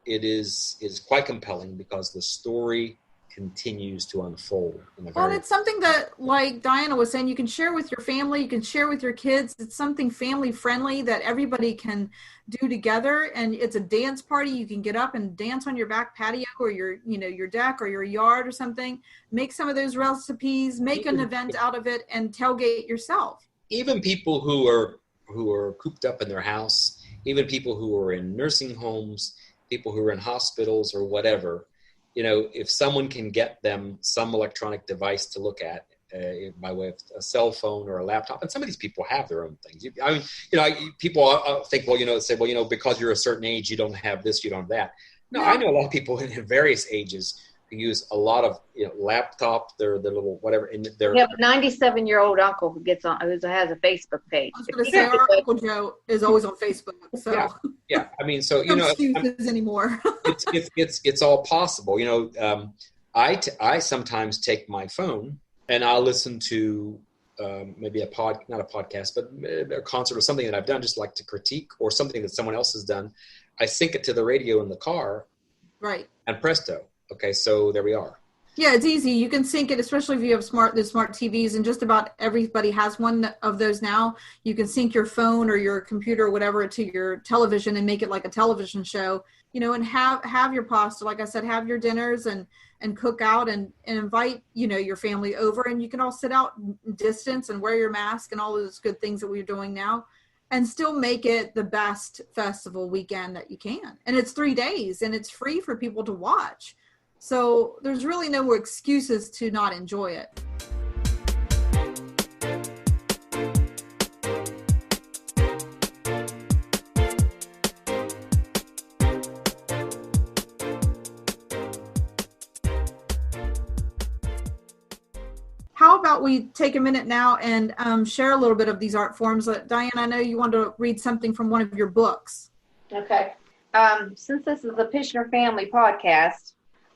[SPEAKER 3] it is quite compelling because the story continues to unfold.
[SPEAKER 1] Well, it's something that, like Diana was saying, you can share with your family, you can share with your kids. It's something family friendly that everybody can do together. And it's a dance party. You can get up and dance on your back patio or your deck or your yard or something. Make some of those recipes, make an event out of it, and tailgate yourself.
[SPEAKER 3] Even people who are cooped up in their house, even people who are in nursing homes, people who are in hospitals or whatever, you know, if someone can get them some electronic device to look at by way of a cell phone or a laptop, and some of these people have their own things. I mean, you know, people think, well, you know, say, well, you know, because you're a certain age, you don't have this, you don't have that. No, I know a lot of people in various ages use a lot of laptop, their little whatever, and
[SPEAKER 4] We have a 97-year-old uncle who has a Facebook page.
[SPEAKER 1] I was going to say our Uncle Joe is always on Facebook. So
[SPEAKER 3] yeah. I mean, so
[SPEAKER 1] no excuses anymore.
[SPEAKER 3] it's all possible. I sometimes take my phone and I'll listen to maybe not a podcast, but a concert or something that I've done, just like to critique, or something that someone else has done. I sync it to the radio in the car,
[SPEAKER 1] right?
[SPEAKER 3] And presto. Okay, so there we are.
[SPEAKER 1] Yeah, it's easy. You can sync it, especially if you have the smart TVs, and just about everybody has one of those now. You can sync your phone or your computer or whatever to your television and make it like a television show, and have your pasta. Like I said, have your dinners and cook out and invite, your family over, and you can all sit out distance and wear your mask and all those good things that we're doing now, and still make it the best festival weekend that you can. And it's 3 days and it's free for people to watch. So there's really no excuses to not enjoy it. How about we take a minute now and share a little bit of these art forms? Diane, I know you want to read something from one of your books.
[SPEAKER 4] Okay. Since this is the Pishner Family podcast,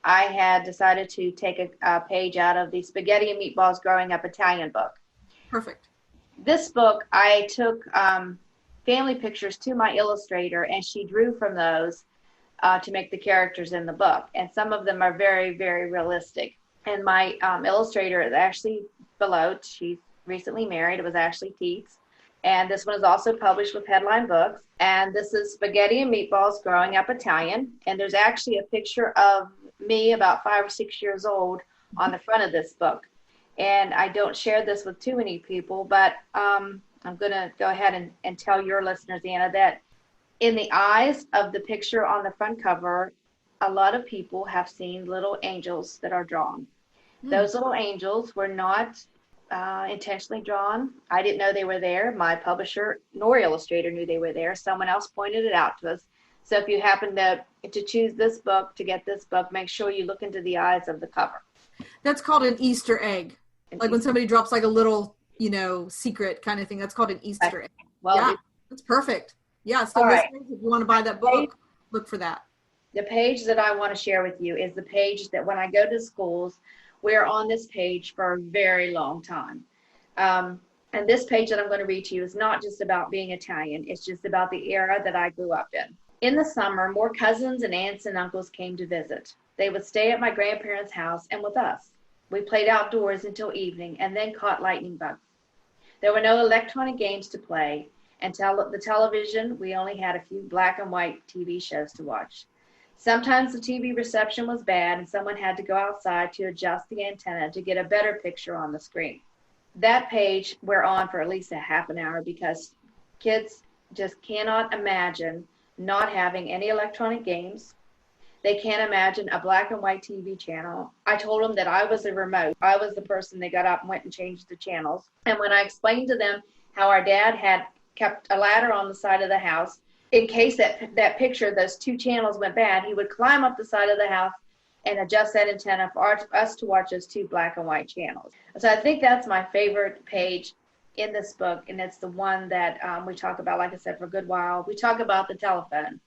[SPEAKER 4] I had decided to take a page out of the Spaghetti and Meatballs Growing Up Italian book.
[SPEAKER 1] Perfect.
[SPEAKER 4] This book, I took family pictures to my illustrator, and she drew from those to make the characters in the book. And some of them are very, very realistic. And my illustrator is Ashley below. She's recently married. It was Ashley Teets. And this one is also published with Headline Books. And this is Spaghetti and Meatballs Growing Up Italian. And there's actually a picture of me about 5 or 6 years old on the front of this book. And I don't share this with too many people, but I'm going to go ahead and tell your listeners, Anna, that in the eyes of the picture on the front cover, a lot of people have seen little angels that are drawn. Those little angels were not intentionally drawn. I didn't know they were there. My publisher nor illustrator knew they were there. Someone else pointed it out to us. So if you happen to choose this book, to get this book, make sure you look into the eyes of the cover.
[SPEAKER 1] That's called an Easter egg. Like when somebody drops like a little, secret kind of thing. That's called an Easter egg.
[SPEAKER 4] Well,
[SPEAKER 1] yeah, that's perfect. Yeah, so
[SPEAKER 4] right.
[SPEAKER 1] If you want to buy that book, look for that.
[SPEAKER 4] The page that I want to share with you is the page that when I go to schools, we're on this page for a very long time. And this page that I'm going to read to you is not just about being Italian. It's just about the era that I grew up in. In the summer, more cousins and aunts and uncles came to visit. They would stay at my grandparents' house and with us. We played outdoors until evening and then caught lightning bugs. There were no electronic games to play, and the television, we only had a few black and white TV shows to watch. Sometimes the TV reception was bad and someone had to go outside to adjust the antenna to get a better picture on the screen. That page we're on for at least a half an hour because kids just cannot imagine not having any electronic games. They can't imagine a black and white TV channel. I told them that I was the remote. I was the person that got up and went and changed the channels. And when I explained to them how our dad had kept a ladder on the side of the house, in case that picture, those two channels went bad, he would climb up the side of the house and adjust that antenna for us to watch those two black and white channels. So I think that's my favorite page in this book, and it's the one that we talk about, like I said, for a good while. We talk about the telephone.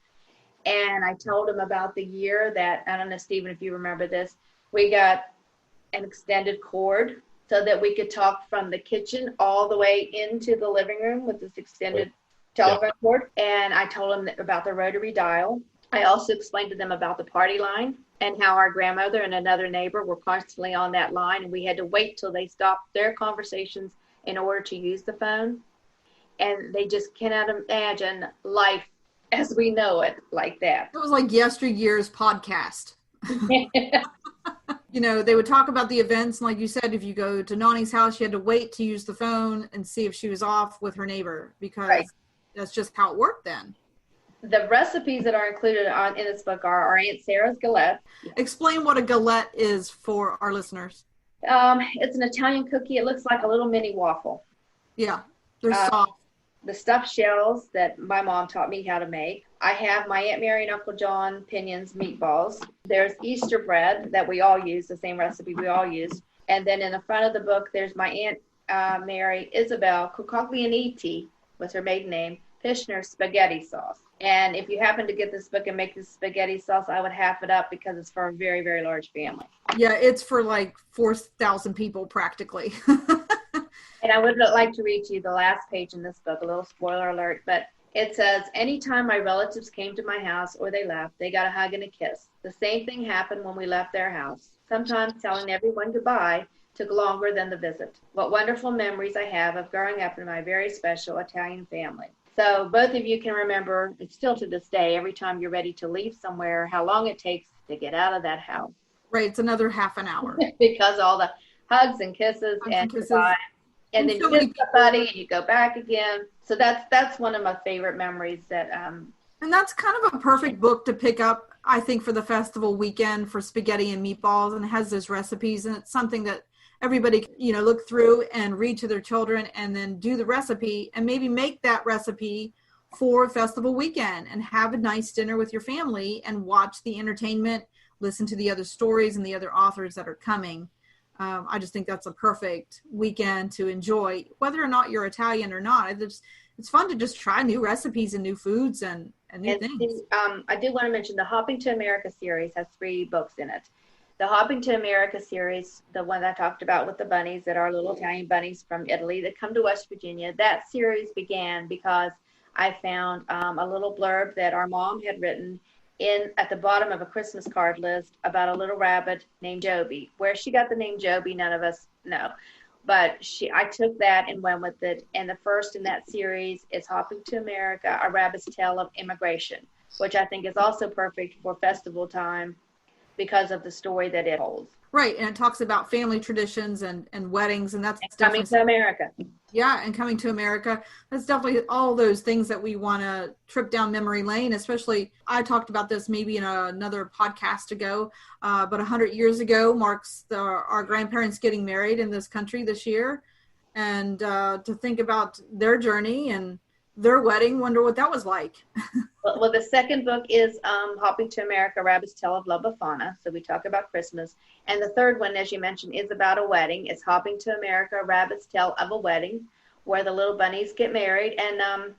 [SPEAKER 4] And I told him about the year that, I don't know, Stephen, if you remember this, we got an extended cord so that we could talk from the kitchen all the way into the living room with this extended telephone cord. And I told him about the rotary dial. I also explained to them about the party line and how our grandmother and another neighbor were constantly on that line, and we had to wait till they stopped their conversations in order to use the phone. And they just cannot imagine life as we know it like that.
[SPEAKER 1] It was like yesteryear's podcast. They would talk about the events. And like you said, if you go to Nani's house, you had to wait to use the phone and see if she was off with her neighbor, because that's just how it worked then.
[SPEAKER 4] The recipes that are included in this book are our Aunt Sarah's galette.
[SPEAKER 1] Explain what a galette is for our listeners.
[SPEAKER 4] It's an Italian cookie. It looks like a little mini waffle.
[SPEAKER 1] Yeah, they're soft.
[SPEAKER 4] The stuffed shells that my mom taught me how to make I have my Aunt Mary and Uncle John Pinion's meatballs. There's Easter bread that we all use, the same recipe we all use. And then in the front of the book, there's my Aunt Mary Isabel Cucoglianiti, was her maiden name, Pishner spaghetti sauce. And if you happen to get this book and make this spaghetti sauce, I would half it up because it's for a very, very large family.
[SPEAKER 1] Yeah, it's for like 4,000 people practically.
[SPEAKER 4] And I would like to read to you the last page in this book, a little spoiler alert, but it says, anytime my relatives came to my house or they left, they got a hug and a kiss. The same thing happened when we left their house. Sometimes telling everyone goodbye took longer than the visit. What wonderful memories I have of growing up in my very special Italian family. So both of you can remember, it's still to this day, every time you're ready to leave somewhere, how long it takes to get out of that house.
[SPEAKER 1] Right, it's another half an hour.
[SPEAKER 4] Because all the hugs and kisses and goodbye. And then you miss somebody and you go back again. So that's one of my favorite memories that
[SPEAKER 1] and that's kind of a perfect book to pick up, I think, for the festival weekend for spaghetti and meatballs, and it has those recipes, and it's something that everybody, look through and read to their children and then do the recipe and maybe make that recipe for festival weekend and have a nice dinner with your family and watch the entertainment, listen to the other stories and the other authors that are coming. I just think that's a perfect weekend to enjoy, whether or not you're Italian or not. It's fun to just try new recipes and new foods and new things.
[SPEAKER 4] I do want to mention the Hopping to America series has 3 books in it. The Hopping to America series, the one that I talked about with the bunnies that are little Italian bunnies from Italy that come to West Virginia, that series began because I found a little blurb that our mom had written at the bottom of a Christmas card list about a little rabbit named Joby. Where she got the name Joby, none of us know. But I took that and went with it. And the first in that series is Hopping to America, A Rabbit's Tale of Immigration, which I think is also perfect for festival time because of the story that it holds.
[SPEAKER 1] Right, and it talks about family traditions and weddings, and that's
[SPEAKER 4] coming to America.
[SPEAKER 1] Yeah, and coming to America. That's definitely all those things that we want to trip down memory lane, especially, I talked about this maybe in another podcast ago, but 100 years ago marks our grandparents getting married in this country this year, and to think about their journey and their wedding, wonder what that was like.
[SPEAKER 4] Well, the second book is Hopping to America, Rabbit's Tale of La Befana. So we talk about Christmas. And the third one, as you mentioned, is about a wedding. It's Hopping to America, Rabbit's Tale of a Wedding, where the little bunnies get married and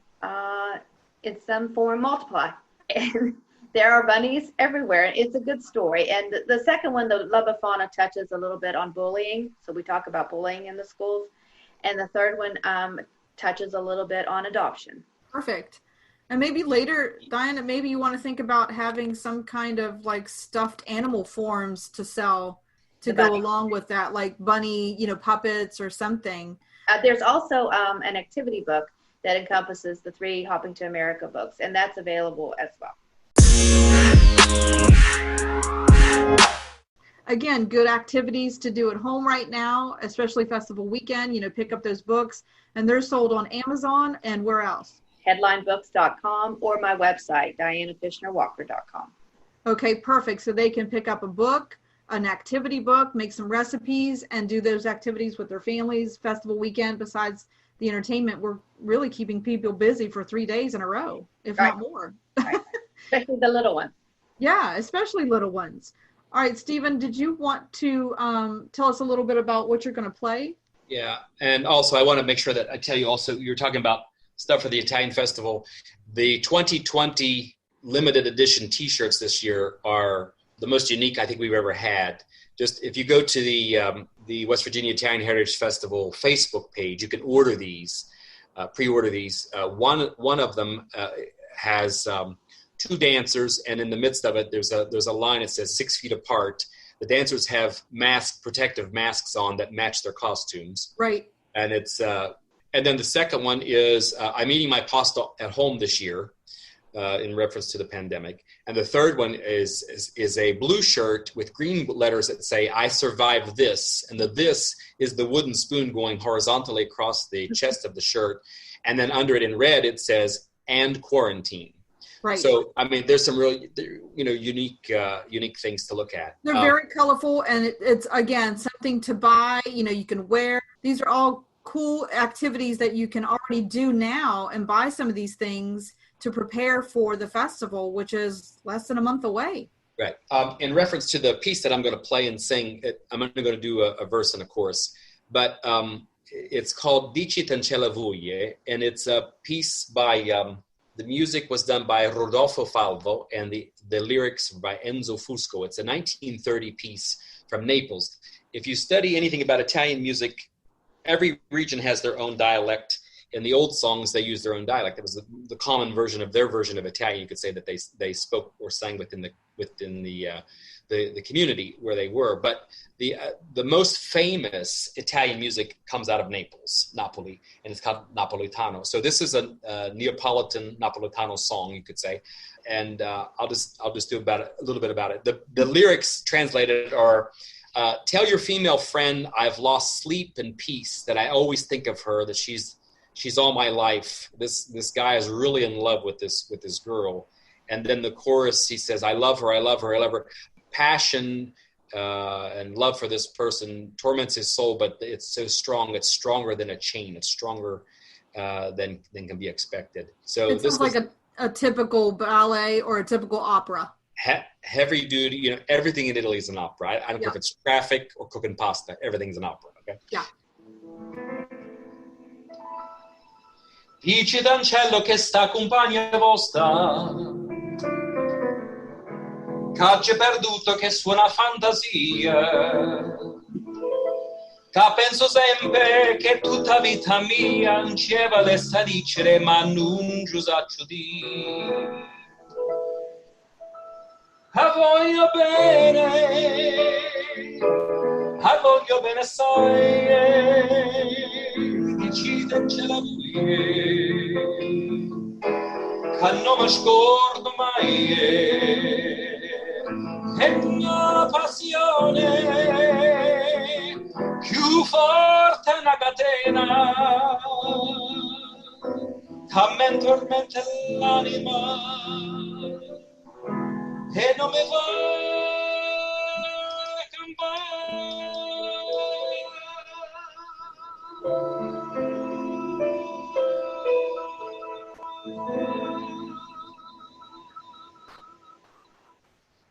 [SPEAKER 4] in some form multiply. And there are bunnies everywhere. It's a good story. And the second one, the La Befana, touches a little bit on bullying. So we talk about bullying in the schools. And the third one touches a little bit on adoption.
[SPEAKER 1] Perfect. And maybe later, Diana, maybe you want to think about having some kind of like stuffed animal forms to sell to go along with that, like bunny, puppets or something.
[SPEAKER 4] There's also an activity book that encompasses the 3 Hopping to America books, and that's available as well.
[SPEAKER 1] Again, good activities to do at home right now, especially festival weekend, pick up those books, and they're sold on Amazon and where else?
[SPEAKER 4] Headlinebooks.com or my website, DianaPishnerWalker.com.
[SPEAKER 1] Okay, perfect. So they can pick up a book, an activity book, make some recipes, and do those activities with their families. Festival weekend, besides the entertainment, we're really keeping people busy for 3 days in a row, if not more.
[SPEAKER 4] Right. Especially the little ones.
[SPEAKER 1] Yeah, especially little ones. All right, Stephen, did you want to tell us a little bit about what you're going to play?
[SPEAKER 3] Yeah, and also I want to make sure that I tell you also, you're talking about stuff for the Italian Festival. The 2020 limited edition T-shirts this year are the most unique I think we've ever had. Just if you go to the West Virginia Italian Heritage Festival Facebook page, you can order these, pre-order these. One of them has 2 dancers, and in the midst of it, there's a line that says 6 feet apart. The dancers have protective masks on that match their costumes.
[SPEAKER 1] Right.
[SPEAKER 3] And it's and then the second one is I'm eating my pasta at home this year, in reference to the pandemic. And the third one is a blue shirt with green letters that say "I survived this," and the "this" is the wooden spoon going horizontally across the chest of the shirt, and then under it in red it says "and quarantine."
[SPEAKER 1] Right.
[SPEAKER 3] So, I mean, there's some really, unique things to look at.
[SPEAKER 1] They're very colorful, and it's, again, something to buy, you can wear. These are all cool activities that you can already do now and buy some of these things to prepare for the festival, which is less than a month away.
[SPEAKER 3] Right. In reference to the piece that I'm going to play and sing, I'm only going to do a verse and a chorus, but it's called Dici Tancella Voglie, and it's a piece by, the music was done by Rodolfo Falvo, and the lyrics by Enzo Fusco. It's a 1930 piece from Naples. If you study anything about Italian music, every region has their own dialect. In the old songs, they used their own dialect. It was the common version of their version of Italian. You could say that they spoke or sang within the community where they were. But the most famous Italian music comes out of Naples, Napoli, and it's called Napolitano. So this is a Neapolitan Napolitano song, you could say. And I'll just do a little bit about it. The lyrics translated are, tell your female friend I've lost sleep and peace, that I always think of her, that she's all my life. This guy is really in love with this girl. And then the chorus, he says, I love her, I love her, I love her. Passion and love for this person torments his soul, but it's so strong. It's stronger than a chain. It's stronger than can be expected. So
[SPEAKER 1] it sounds like a typical ballet or a typical opera.
[SPEAKER 3] Heavy duty, everything in Italy is an opera. I don't care if it's traffic or cooking pasta. Everything's an opera. Okay.
[SPEAKER 1] Yeah.
[SPEAKER 3] Dici d'ancello che sta compagna vostra, c'è perduto che suona fantasia, ca penso sempre che tutta vita mia non ci valesse dicere ma non ci saccio dire. A voglio bene sai, ce la vuoi, che non mi scordo mai, è una passione più forte una catena, che mi tormenta l'anima e non mi fa campare.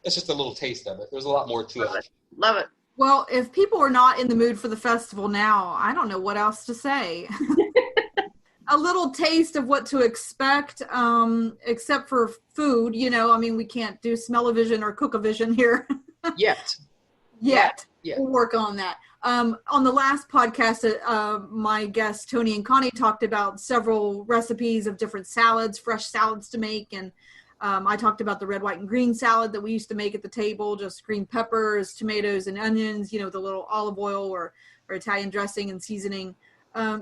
[SPEAKER 3] That's just a little taste of it. There's a lot more to it.
[SPEAKER 4] Love it.
[SPEAKER 1] Well, if people are not in the mood for the festival now, I don't know what else to say. A little taste of what to expect, except for food. We can't do smell-o-vision or cook-o-vision here.
[SPEAKER 3] Yet.
[SPEAKER 1] Yeah. We'll work on that. On the last podcast, my guests, Tony and Connie, talked about several recipes of different salads, fresh salads to make. And I talked about the red, white, and green salad that we used to make at the table, just green peppers, tomatoes, and onions, the little olive oil or Italian dressing and seasoning.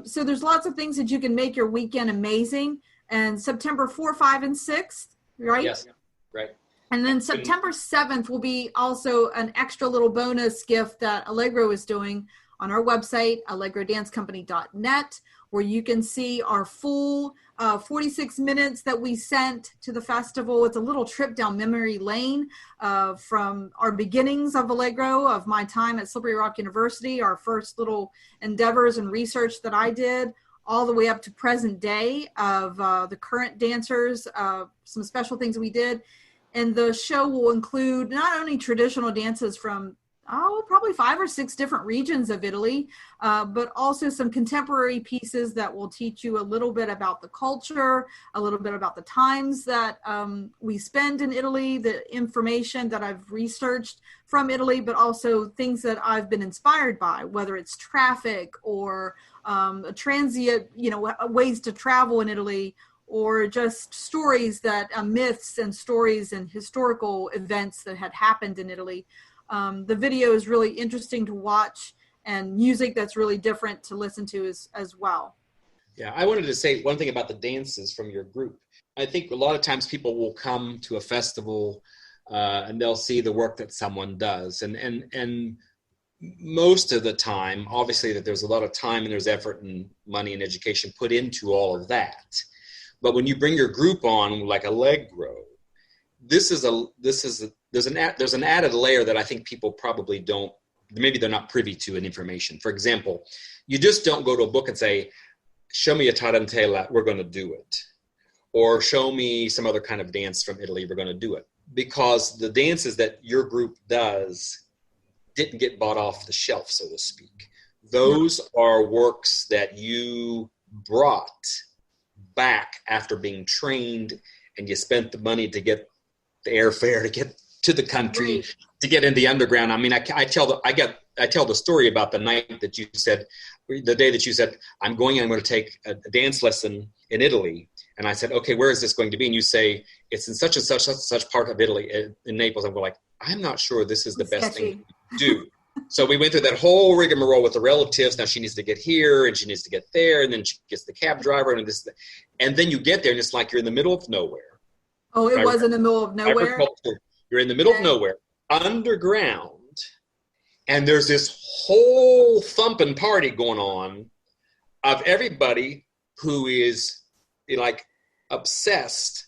[SPEAKER 1] So there's lots of things that you can make your weekend amazing. And September 4, 5, and 6, right?
[SPEAKER 3] Yes, right.
[SPEAKER 1] And then September 7th will be also an extra little bonus gift that Allegro is doing on our website, allegrodancecompany.net, where you can see our full 46 minutes that we sent to the festival. It's a little trip down memory lane from our beginnings of Allegro, of my time at Slippery Rock University, our first little endeavors and research that I did, all the way up to present day of the current dancers, some special things that we did. And the show will include not only traditional dances from, probably 5 or 6 different regions of Italy, but also some contemporary pieces that will teach you a little bit about the culture, a little bit about the times that we spend in Italy, the information that I've researched from Italy, but also things that I've been inspired by, whether it's traffic or transient, ways to travel in Italy, or just stories that myths and stories and historical events that had happened in Italy. The video is really interesting to watch, and music that's really different to listen to as well.
[SPEAKER 3] Yeah, I wanted to say one thing about the dances from your group. I think a lot of times people will come to a festival and they'll see the work that someone does. And most of the time, obviously, that there's a lot of time and there's effort and money and education put into all of that. But when you bring your group on, like Allegro, there's an added layer that I think people probably don't maybe they're not privy to an information. For example, you just don't go to a book and say, show me a tarantella, we're going to do it. Or show me some other kind of dance from Italy, we're going to do it. Because the dances that your group does didn't get bought off the shelf, so to speak. Those are works that you brought back after being trained, and you spent the money to get the airfare to get to the country, to get in the underground. I mean, I tell the story about the night that you said, the day that you said, I'm going to take a dance lesson in Italy. And I said, okay, where is this going to be? And you say, it's in such and such part of Italy, in Naples. And we're like, I'm not sure this is the best thing to do. So we went through that whole rigmarole with the relatives. Now she needs to get here and she needs to get there. And then she gets the cab driver and this. And then you get there and it's like you're in the middle of nowhere.
[SPEAKER 1] Oh, it was in the middle of nowhere?
[SPEAKER 3] You're in the middle of nowhere, underground. And there's this whole thumping party going on of everybody who is like obsessed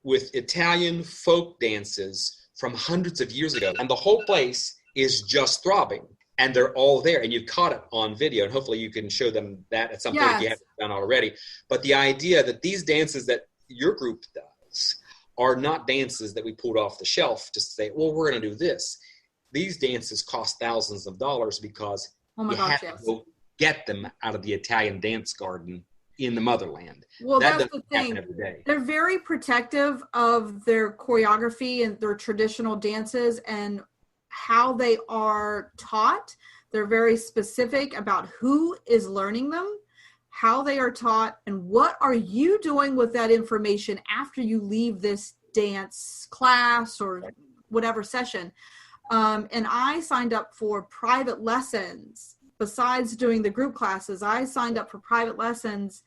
[SPEAKER 3] with Italian folk dances from hundreds of years ago. And the whole place is just throbbing. And they're all there. And you've caught it on video. And hopefully you can show them that at some point if you haven't done already. But the idea that these dances that your group does are not dances that we pulled off the shelf to say, well, we're going to do this. These dances cost thousands of dollars because you have to go get them out of the Italian dance garden in the motherland.
[SPEAKER 1] Well,
[SPEAKER 3] that
[SPEAKER 1] that's the thing.
[SPEAKER 3] Every day.
[SPEAKER 1] They're very protective of their choreography and their traditional dances and how they are taught. They're very specific about who is learning them, how they are taught, and what are you doing with that information after you leave this dance class or whatever session. And I signed up for private lessons. Besides doing the group classes, I signed up for private lessons,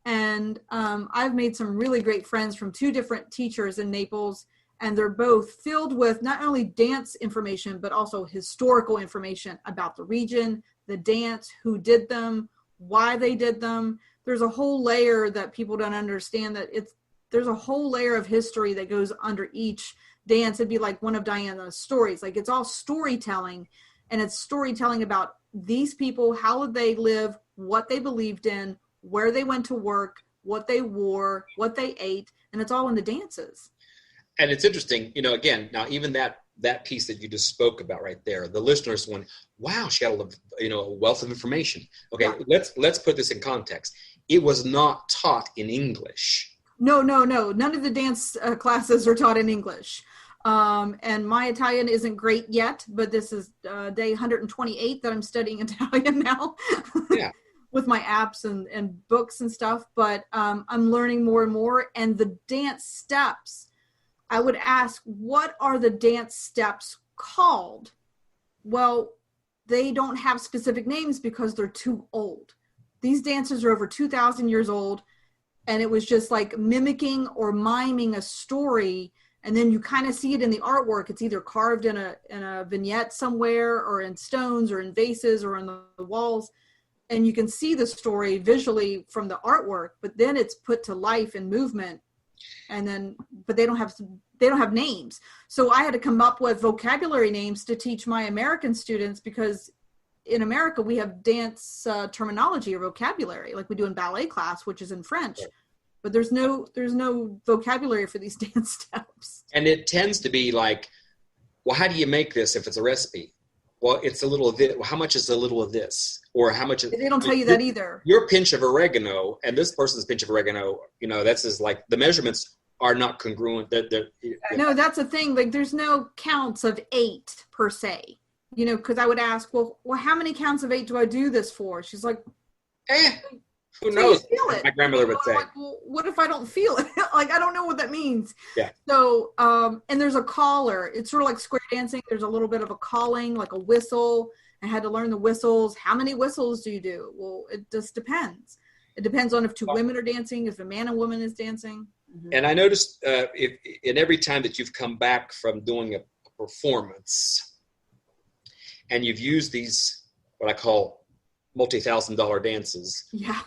[SPEAKER 1] and I've made some really great friends from 2 different teachers in Naples, and they're both filled with not only dance information, but also historical information about the region, the dance, who did them, why they did them. There's a whole layer that people don't understand, that there's a whole layer of history that goes under each dance. It'd be like one of Diana's stories. Like, it's all storytelling, and it's storytelling about these people, how did they live, what they believed in, where they went to work, what they wore, what they ate, and it's all in the dances.
[SPEAKER 3] And it's interesting, again, now even that piece that you just spoke about right there, the listeners went, wow, she got a wealth of information. Okay, let's put this in context. It was not taught in English.
[SPEAKER 1] No. None of the dance classes are taught in English. And my Italian isn't great yet, but this is day 128 that I'm studying Italian now.
[SPEAKER 3] Yeah.
[SPEAKER 1] With my apps and books and stuff. But I'm learning more and more. And the dance steps, I would ask, what are the dance steps called? Well, they don't have specific names because they're too old. These dances are over 2,000 years old, and it was just like mimicking or miming a story, and then you kind of see it in the artwork. It's either carved in a vignette somewhere, or in stones, or in vases, or on the walls, and you can see the story visually from the artwork, but then it's put to life and movement. But they don't have names. So I had to come up with vocabulary names to teach my American students, because in America we have dance terminology or vocabulary like we do in ballet class, which is in French, but there's no vocabulary for these dance steps.
[SPEAKER 3] And it tends to be like, well, how do you make this if it's a recipe? Well, it's a little of this. Well, how much is a little of this? Or how much?
[SPEAKER 1] They don't tell you that either.
[SPEAKER 3] Your pinch of oregano and this person's pinch of oregano, that's just like the measurements are not congruent.
[SPEAKER 1] No, that's the thing. Like, there's no counts of 8 per se. Because I would ask, well, how many counts of 8 do I do this for? She's like,
[SPEAKER 3] who knows? My grandmother would say.
[SPEAKER 1] Like, well, what if I don't feel it? Like, I don't know what that means.
[SPEAKER 3] Yeah.
[SPEAKER 1] So, and there's a caller. It's sort of like square dancing. There's a little bit of a calling, like a whistle. I had to learn the whistles. How many whistles do you do? Well, it just depends. It depends on if 2 women are dancing, if a man and woman is dancing.
[SPEAKER 3] And I noticed in every time that you've come back from doing a performance, and you've used these, what I call multi-$1,000 dances.
[SPEAKER 1] Yeah.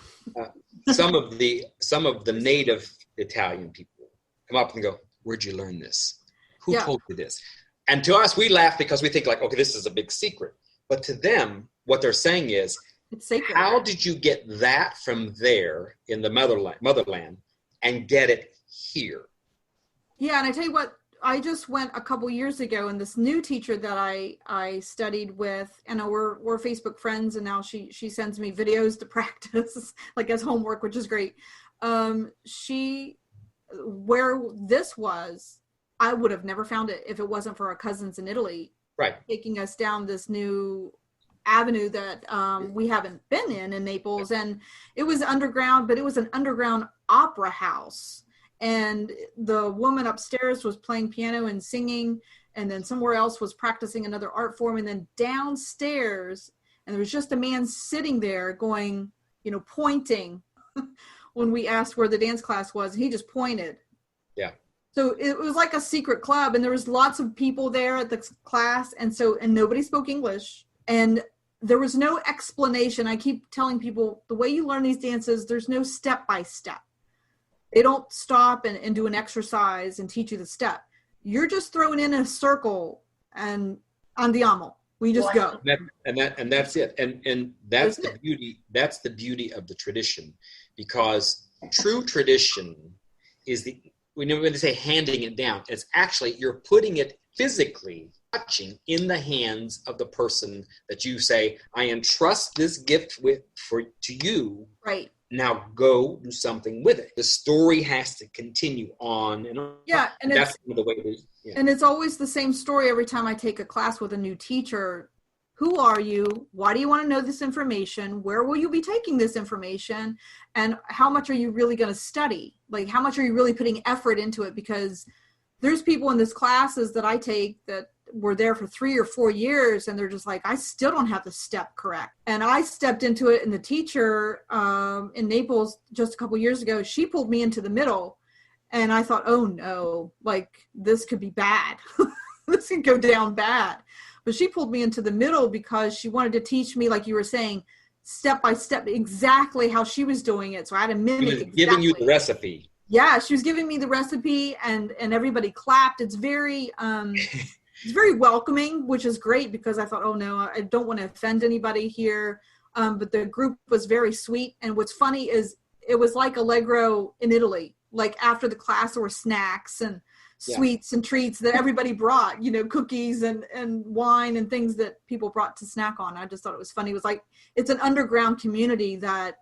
[SPEAKER 3] Some of the native Italian people come up and go, where'd you learn this? Who told you this? And to us, we laugh because we think like, okay, this is a big secret. But to them, what they're saying is,
[SPEAKER 1] It's sacred.
[SPEAKER 3] how did you get that from there in the motherland and get it here?
[SPEAKER 1] Yeah, and I tell you what, I just went a couple years ago, and this new teacher that I studied with, and we're Facebook friends, and now she sends me videos to practice, like as homework, which is great. Where this was, I would have never found it if it wasn't for our cousins in Italy,
[SPEAKER 3] Right,
[SPEAKER 1] taking us down this new avenue that we haven't been in Naples. And it was underground, but it was an underground opera house. And the woman upstairs was playing piano and singing, and then somewhere else was practicing another art form. And then downstairs, and there was just a man sitting there going, pointing when we asked where the dance class was. He just pointed.
[SPEAKER 3] yeah.
[SPEAKER 1] So it was like a secret club, and there was lots of people there at the class. And nobody spoke English, and there was no explanation. I keep telling people, the way you learn these dances, there's no step-by-step. They don't stop and do an exercise and teach you the step. You're just thrown in a circle and andiamo. We just go.
[SPEAKER 3] And that's it. And that's the beauty. That's the beauty of the tradition, because true tradition is when they say handing it down, it's actually you're putting it physically, touching in the hands of the person that you say, I entrust this gift to you.
[SPEAKER 1] Right.
[SPEAKER 3] Now go do something with it. The story has to continue on and on.
[SPEAKER 1] Yeah, and
[SPEAKER 3] that's the way it is. Yeah.
[SPEAKER 1] And it's always the same story every time I take a class with a new teacher. Who are you? Why do you want to know this information? Where will you be taking this information? And how much are you really going to study? Like, how much are you really putting effort into it? Because there's people in this classes that I take that were there for 3 or 4 years, and they're just like, I still don't have the step correct. And I stepped into it, and the teacher in Naples just a couple years ago, she pulled me into the middle, and I thought, oh no, like this could be bad. This could go down bad. But she pulled me into the middle because she wanted to teach me, like you were saying, step by step, exactly how she was doing it. So I had to mimic exactly.
[SPEAKER 3] Giving you the recipe.
[SPEAKER 1] Yeah, she was giving me the recipe, and everybody clapped. It's very it's very welcoming, which is great, because I thought, oh no, I don't want to offend anybody here. But the group was very sweet. And what's funny is it was like Allegro in Italy. Like after the class, there were snacks and sweets and treats that everybody brought, cookies and wine and things that people brought to snack on. I just thought it was funny. It was like, it's an underground community that,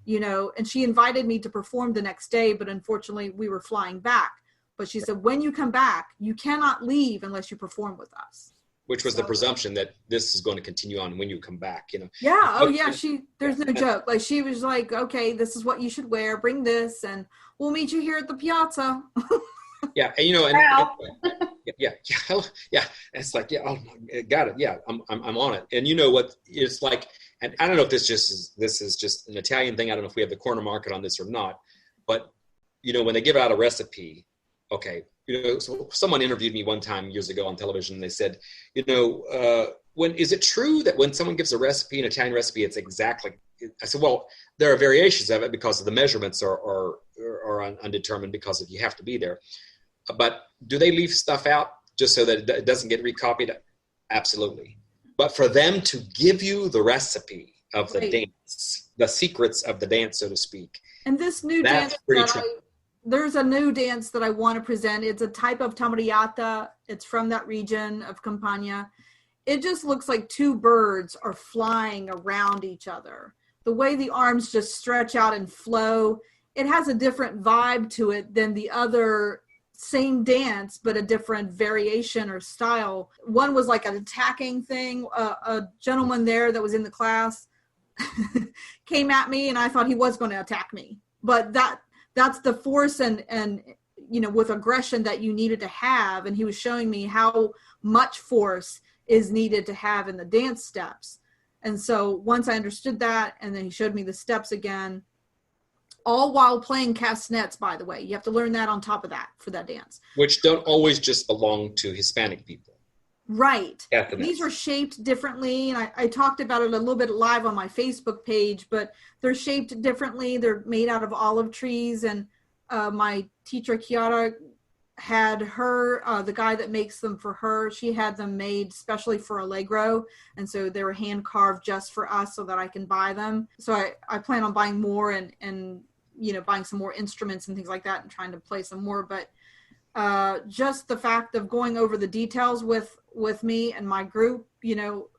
[SPEAKER 1] and she invited me to perform the next day, but unfortunately we were flying back. But she said, when you come back, you cannot leave unless you perform with us.
[SPEAKER 3] Which was the presumption that this is going to continue on when you come back,
[SPEAKER 1] Yeah. Oh yeah. There's no joke. Like she was like, okay, this is what you should wear. Bring this, and we'll meet you here at the piazza.
[SPEAKER 3] Yeah. And, yeah. It's like, yeah, oh, got it. Yeah. I'm on it. And you know what it's like, and I don't know if this is just an Italian thing. I don't know if we have the corner market on this or not, but when they give out a recipe, okay, so someone interviewed me one time years ago on television, and they said, when is it true that when someone gives a recipe, an Italian recipe, it's exactly? I said, well, there are variations of it because the measurements are undetermined because you have to be there. But do they leave stuff out just so that it doesn't get recopied? Absolutely. But for them to give you the recipe of the dance, the secrets of the dance, so to speak.
[SPEAKER 1] And this new dance, there's a new dance that I want to present. It's a type of tamariata. It's from that region of Campania. It just looks like two birds are flying around each other. The way the arms just stretch out and flow, it has a different vibe to it than the other same dance, but a different variation or style. One was like an attacking thing. A gentleman there that was in the class came at me, and I thought he was going to attack me. But that's the force and with aggression that you needed to have. And he was showing me how much force is needed to have in the dance steps. And so once I understood that, and then he showed me the steps again, all while playing castanets, by the way. You have to learn that on top of that for that dance.
[SPEAKER 3] Which don't always just belong to Hispanic people.
[SPEAKER 1] Right.
[SPEAKER 3] Castanets.
[SPEAKER 1] These are shaped differently, and I talked about it a little bit live on my Facebook page, but they're shaped differently. They're made out of olive trees, and my teacher, Chiara, had her, the guy that makes them for her, she had them made specially for Allegro. And so they were hand carved just for us so that I can buy them. So I plan on buying more and, you know, buying some more instruments and things like that and trying to play some more. But just the fact of going over the details with me and my group, you know,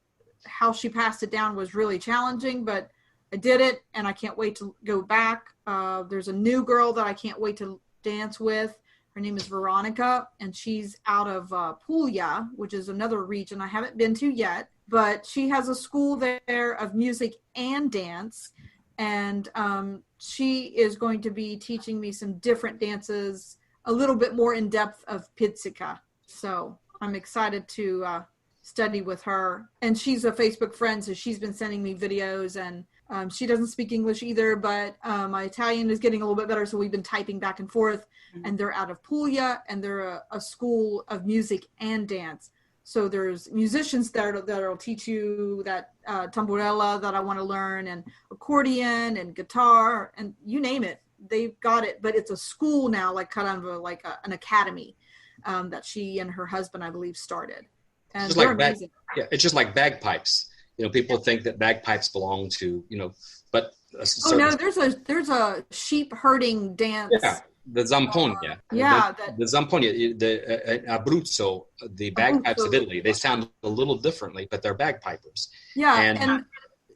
[SPEAKER 1] how she passed it down was really challenging, but I did it and I can't wait to go back. There's a new girl that I can't wait to dance with. Her name is Veronica, and she's out of Puglia, which is another region I haven't been to yet, but she has a school there of music and dance. And she is going to be teaching me some different dances, a little bit more in depth of Pizzica. So I'm excited to study with her. And she's a Facebook friend, so she's been sending me videos, and she doesn't speak English either, but my Italian is getting a little bit better. So we've been typing back and forth, and they're out of Puglia, and they're a school of music and dance. So there's musicians there that'll teach you that tamburella that I want to learn, and accordion and guitar and you name it. They've got it, but it's a school now, like kind of an academy that she and her husband, I believe, started. And
[SPEAKER 3] Just
[SPEAKER 1] they're
[SPEAKER 3] like
[SPEAKER 1] amazing.
[SPEAKER 3] it's just like bagpipes. You know, people think that bagpipes belong to, you know, but
[SPEAKER 1] Oh no, there's a sheep herding dance.
[SPEAKER 3] Yeah, the Zamponia.
[SPEAKER 1] Yeah,
[SPEAKER 3] the Zamponia, the Abruzzo, the bagpipes of Italy. They sound a little differently, but they're bagpipers.
[SPEAKER 1] Yeah, and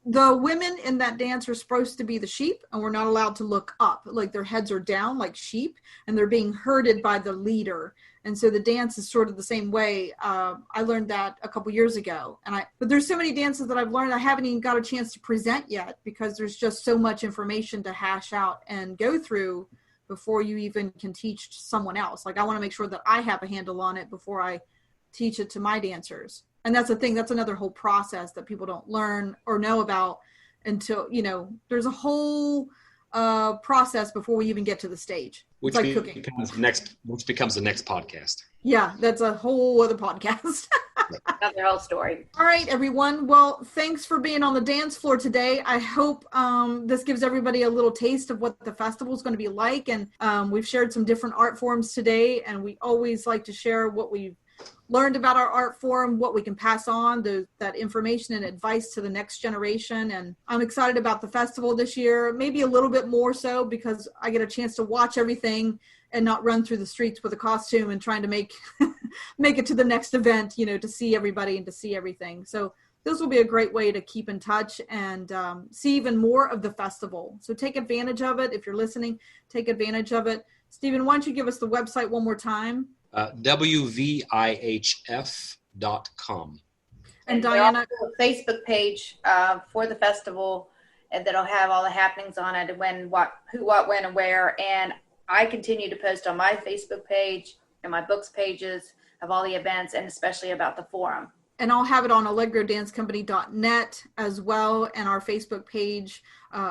[SPEAKER 1] the women in that dance are supposed to be the sheep, and we're not allowed to look up. Like their heads are down like sheep, and they're being herded by the leader. And so the dance is sort of the same way. I learned that a couple years ago. But there's so many dances that I've learned I haven't even got a chance to present yet, because there's just so much information to hash out and go through before you even can teach someone else. Like I want to make sure that I have a handle on it before I teach it to my dancers. And that's the thing, that's another whole process that people don't learn or know about until, you know, there's a whole process before we even get to the stage.
[SPEAKER 3] Which
[SPEAKER 1] it's like cooking.
[SPEAKER 3] Becomes the next podcast.
[SPEAKER 1] Yeah, that's a whole other podcast.
[SPEAKER 2] That's their whole story.
[SPEAKER 1] All right, everyone. Well, thanks for being on the dance floor today. I hope this gives everybody a little taste of what the festival is going to be like. And we've shared some different art forms today, and we always like to share what we've learned about our art form, what we can pass on, that information and advice to the next generation. And I'm excited about the festival this year, maybe a little bit more so because I get a chance to watch everything and not run through the streets with a costume and trying to make it to the next event, you know, to see everybody and to see everything. So this will be a great way to keep in touch and see even more of the festival. So take advantage of it. If you're listening, take advantage of it. Stephen, why don't you give us the website one more time?
[SPEAKER 3] WVIHF.com.
[SPEAKER 1] And Diana,
[SPEAKER 2] a Facebook page for the festival, and that'll have all the happenings on it, and when, what, who, what, when, and where. And I continue to post on my Facebook page and my books pages of all the events, and especially about the forum.
[SPEAKER 1] And I'll have it on allegrodancecompany.net as well, and our Facebook page.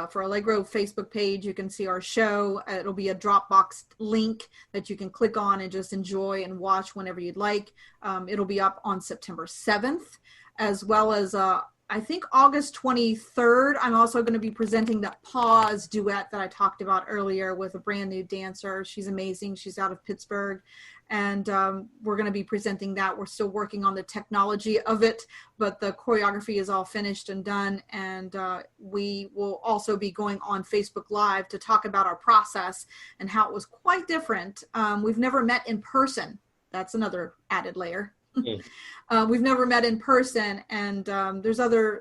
[SPEAKER 1] For Allegro Facebook page, you can see our show. It'll be a Dropbox link that you can click on and just enjoy and watch whenever you'd like. It'll be up on September 7th, as well as I think August 23rd. I'm also going to be presenting that Pause duet that I talked about earlier with a brand new dancer. She's amazing. She's out of Pittsburgh. And we're going to be presenting that. We're still working on the technology of it, but the choreography is all finished and done. And we will also be going on Facebook Live to talk about our process and how it was quite different. We've never met in person. That's another added layer. We've never met in person, and there's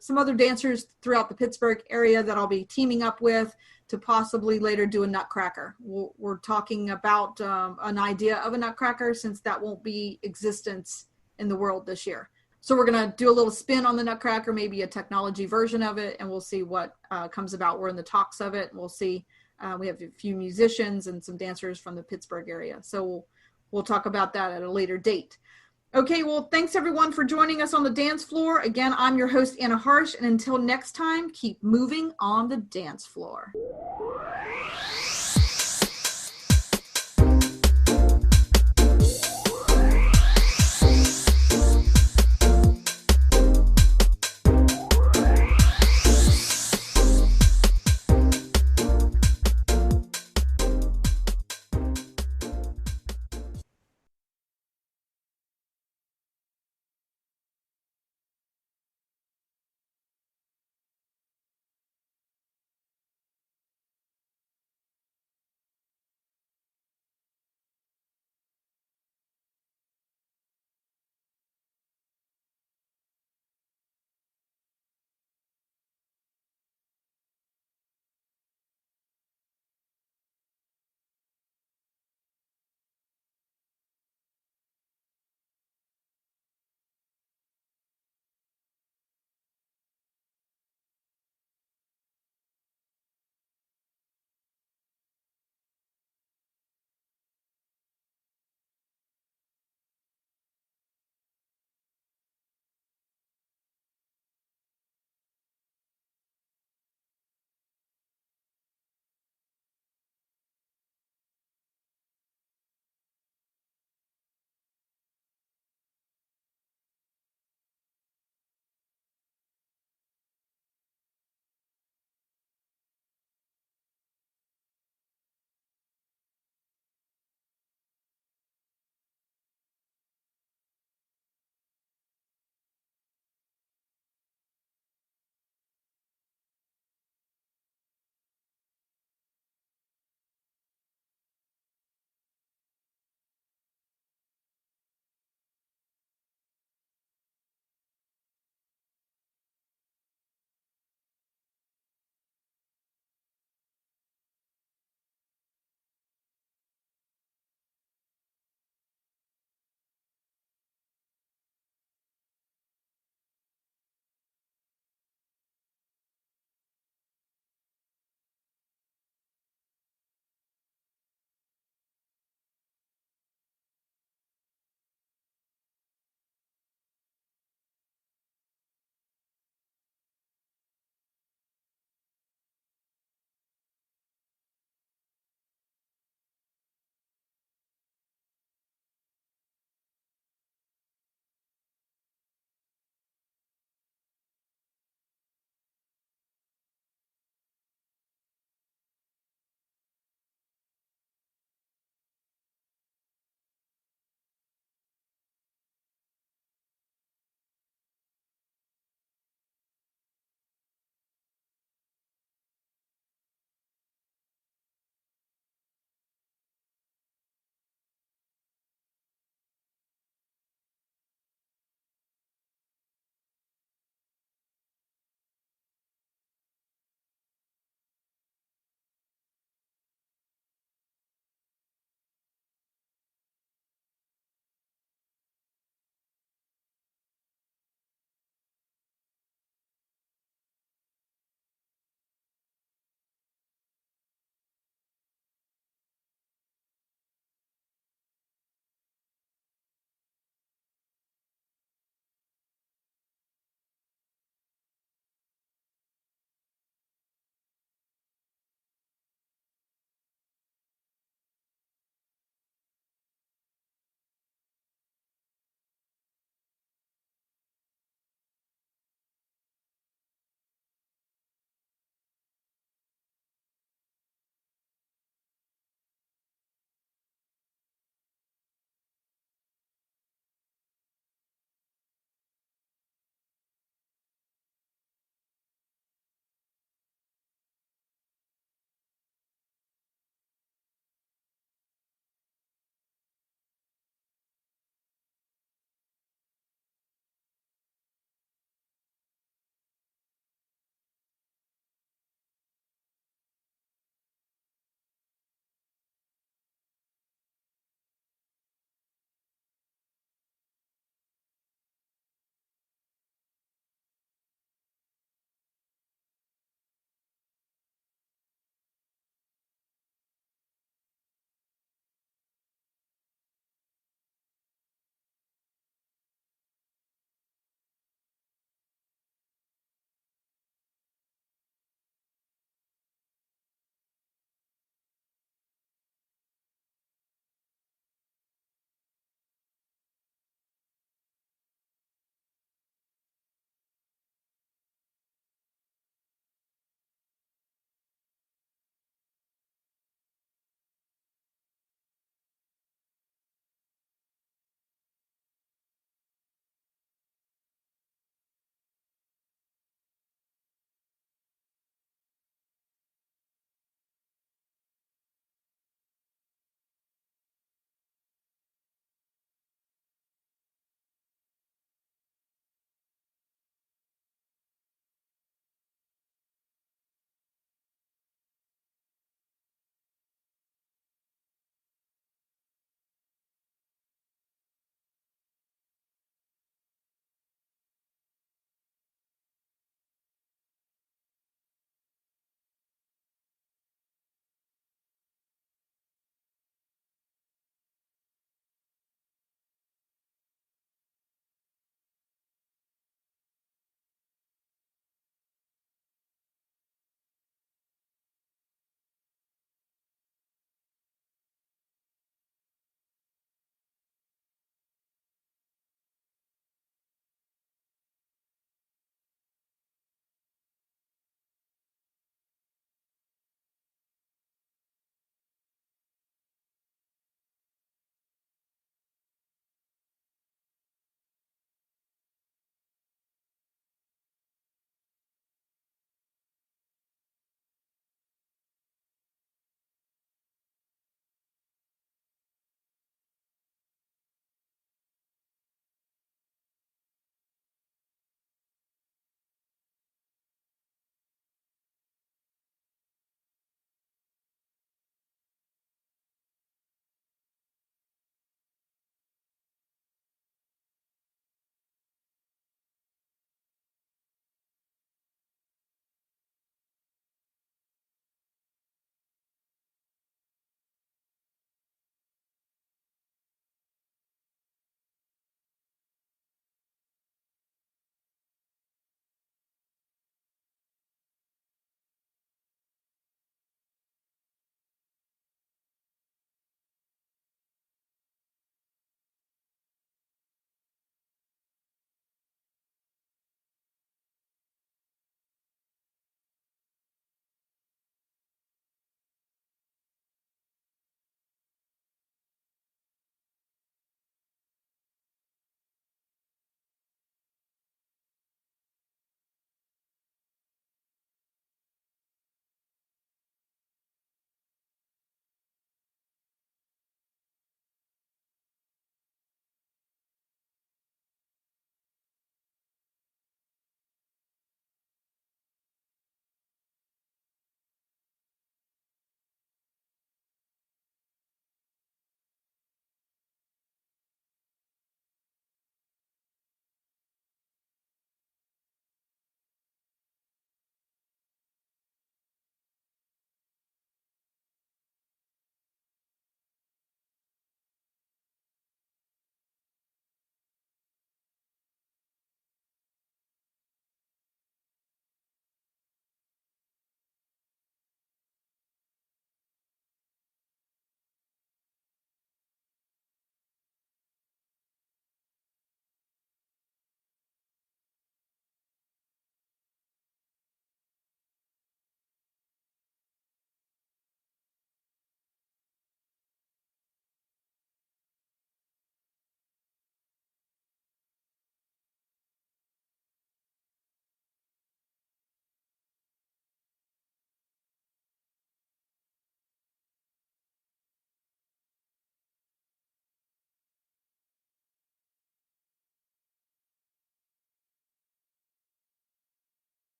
[SPEAKER 1] some other dancers throughout the Pittsburgh area that I'll be teaming up with to possibly later do a Nutcracker. We're talking about an idea of a Nutcracker, since that won't be existence in the world this year. So we're going to do a little spin on the Nutcracker, maybe a technology version of it, and we'll see what comes about. We're in the talks of it. We'll see. We have a few musicians and some dancers from the Pittsburgh area. So we'll talk about that at a later date. Okay, well, thanks everyone for joining us on the dance floor. Again, I'm your host, Anna Harsh, and until next time, keep moving on the dance floor.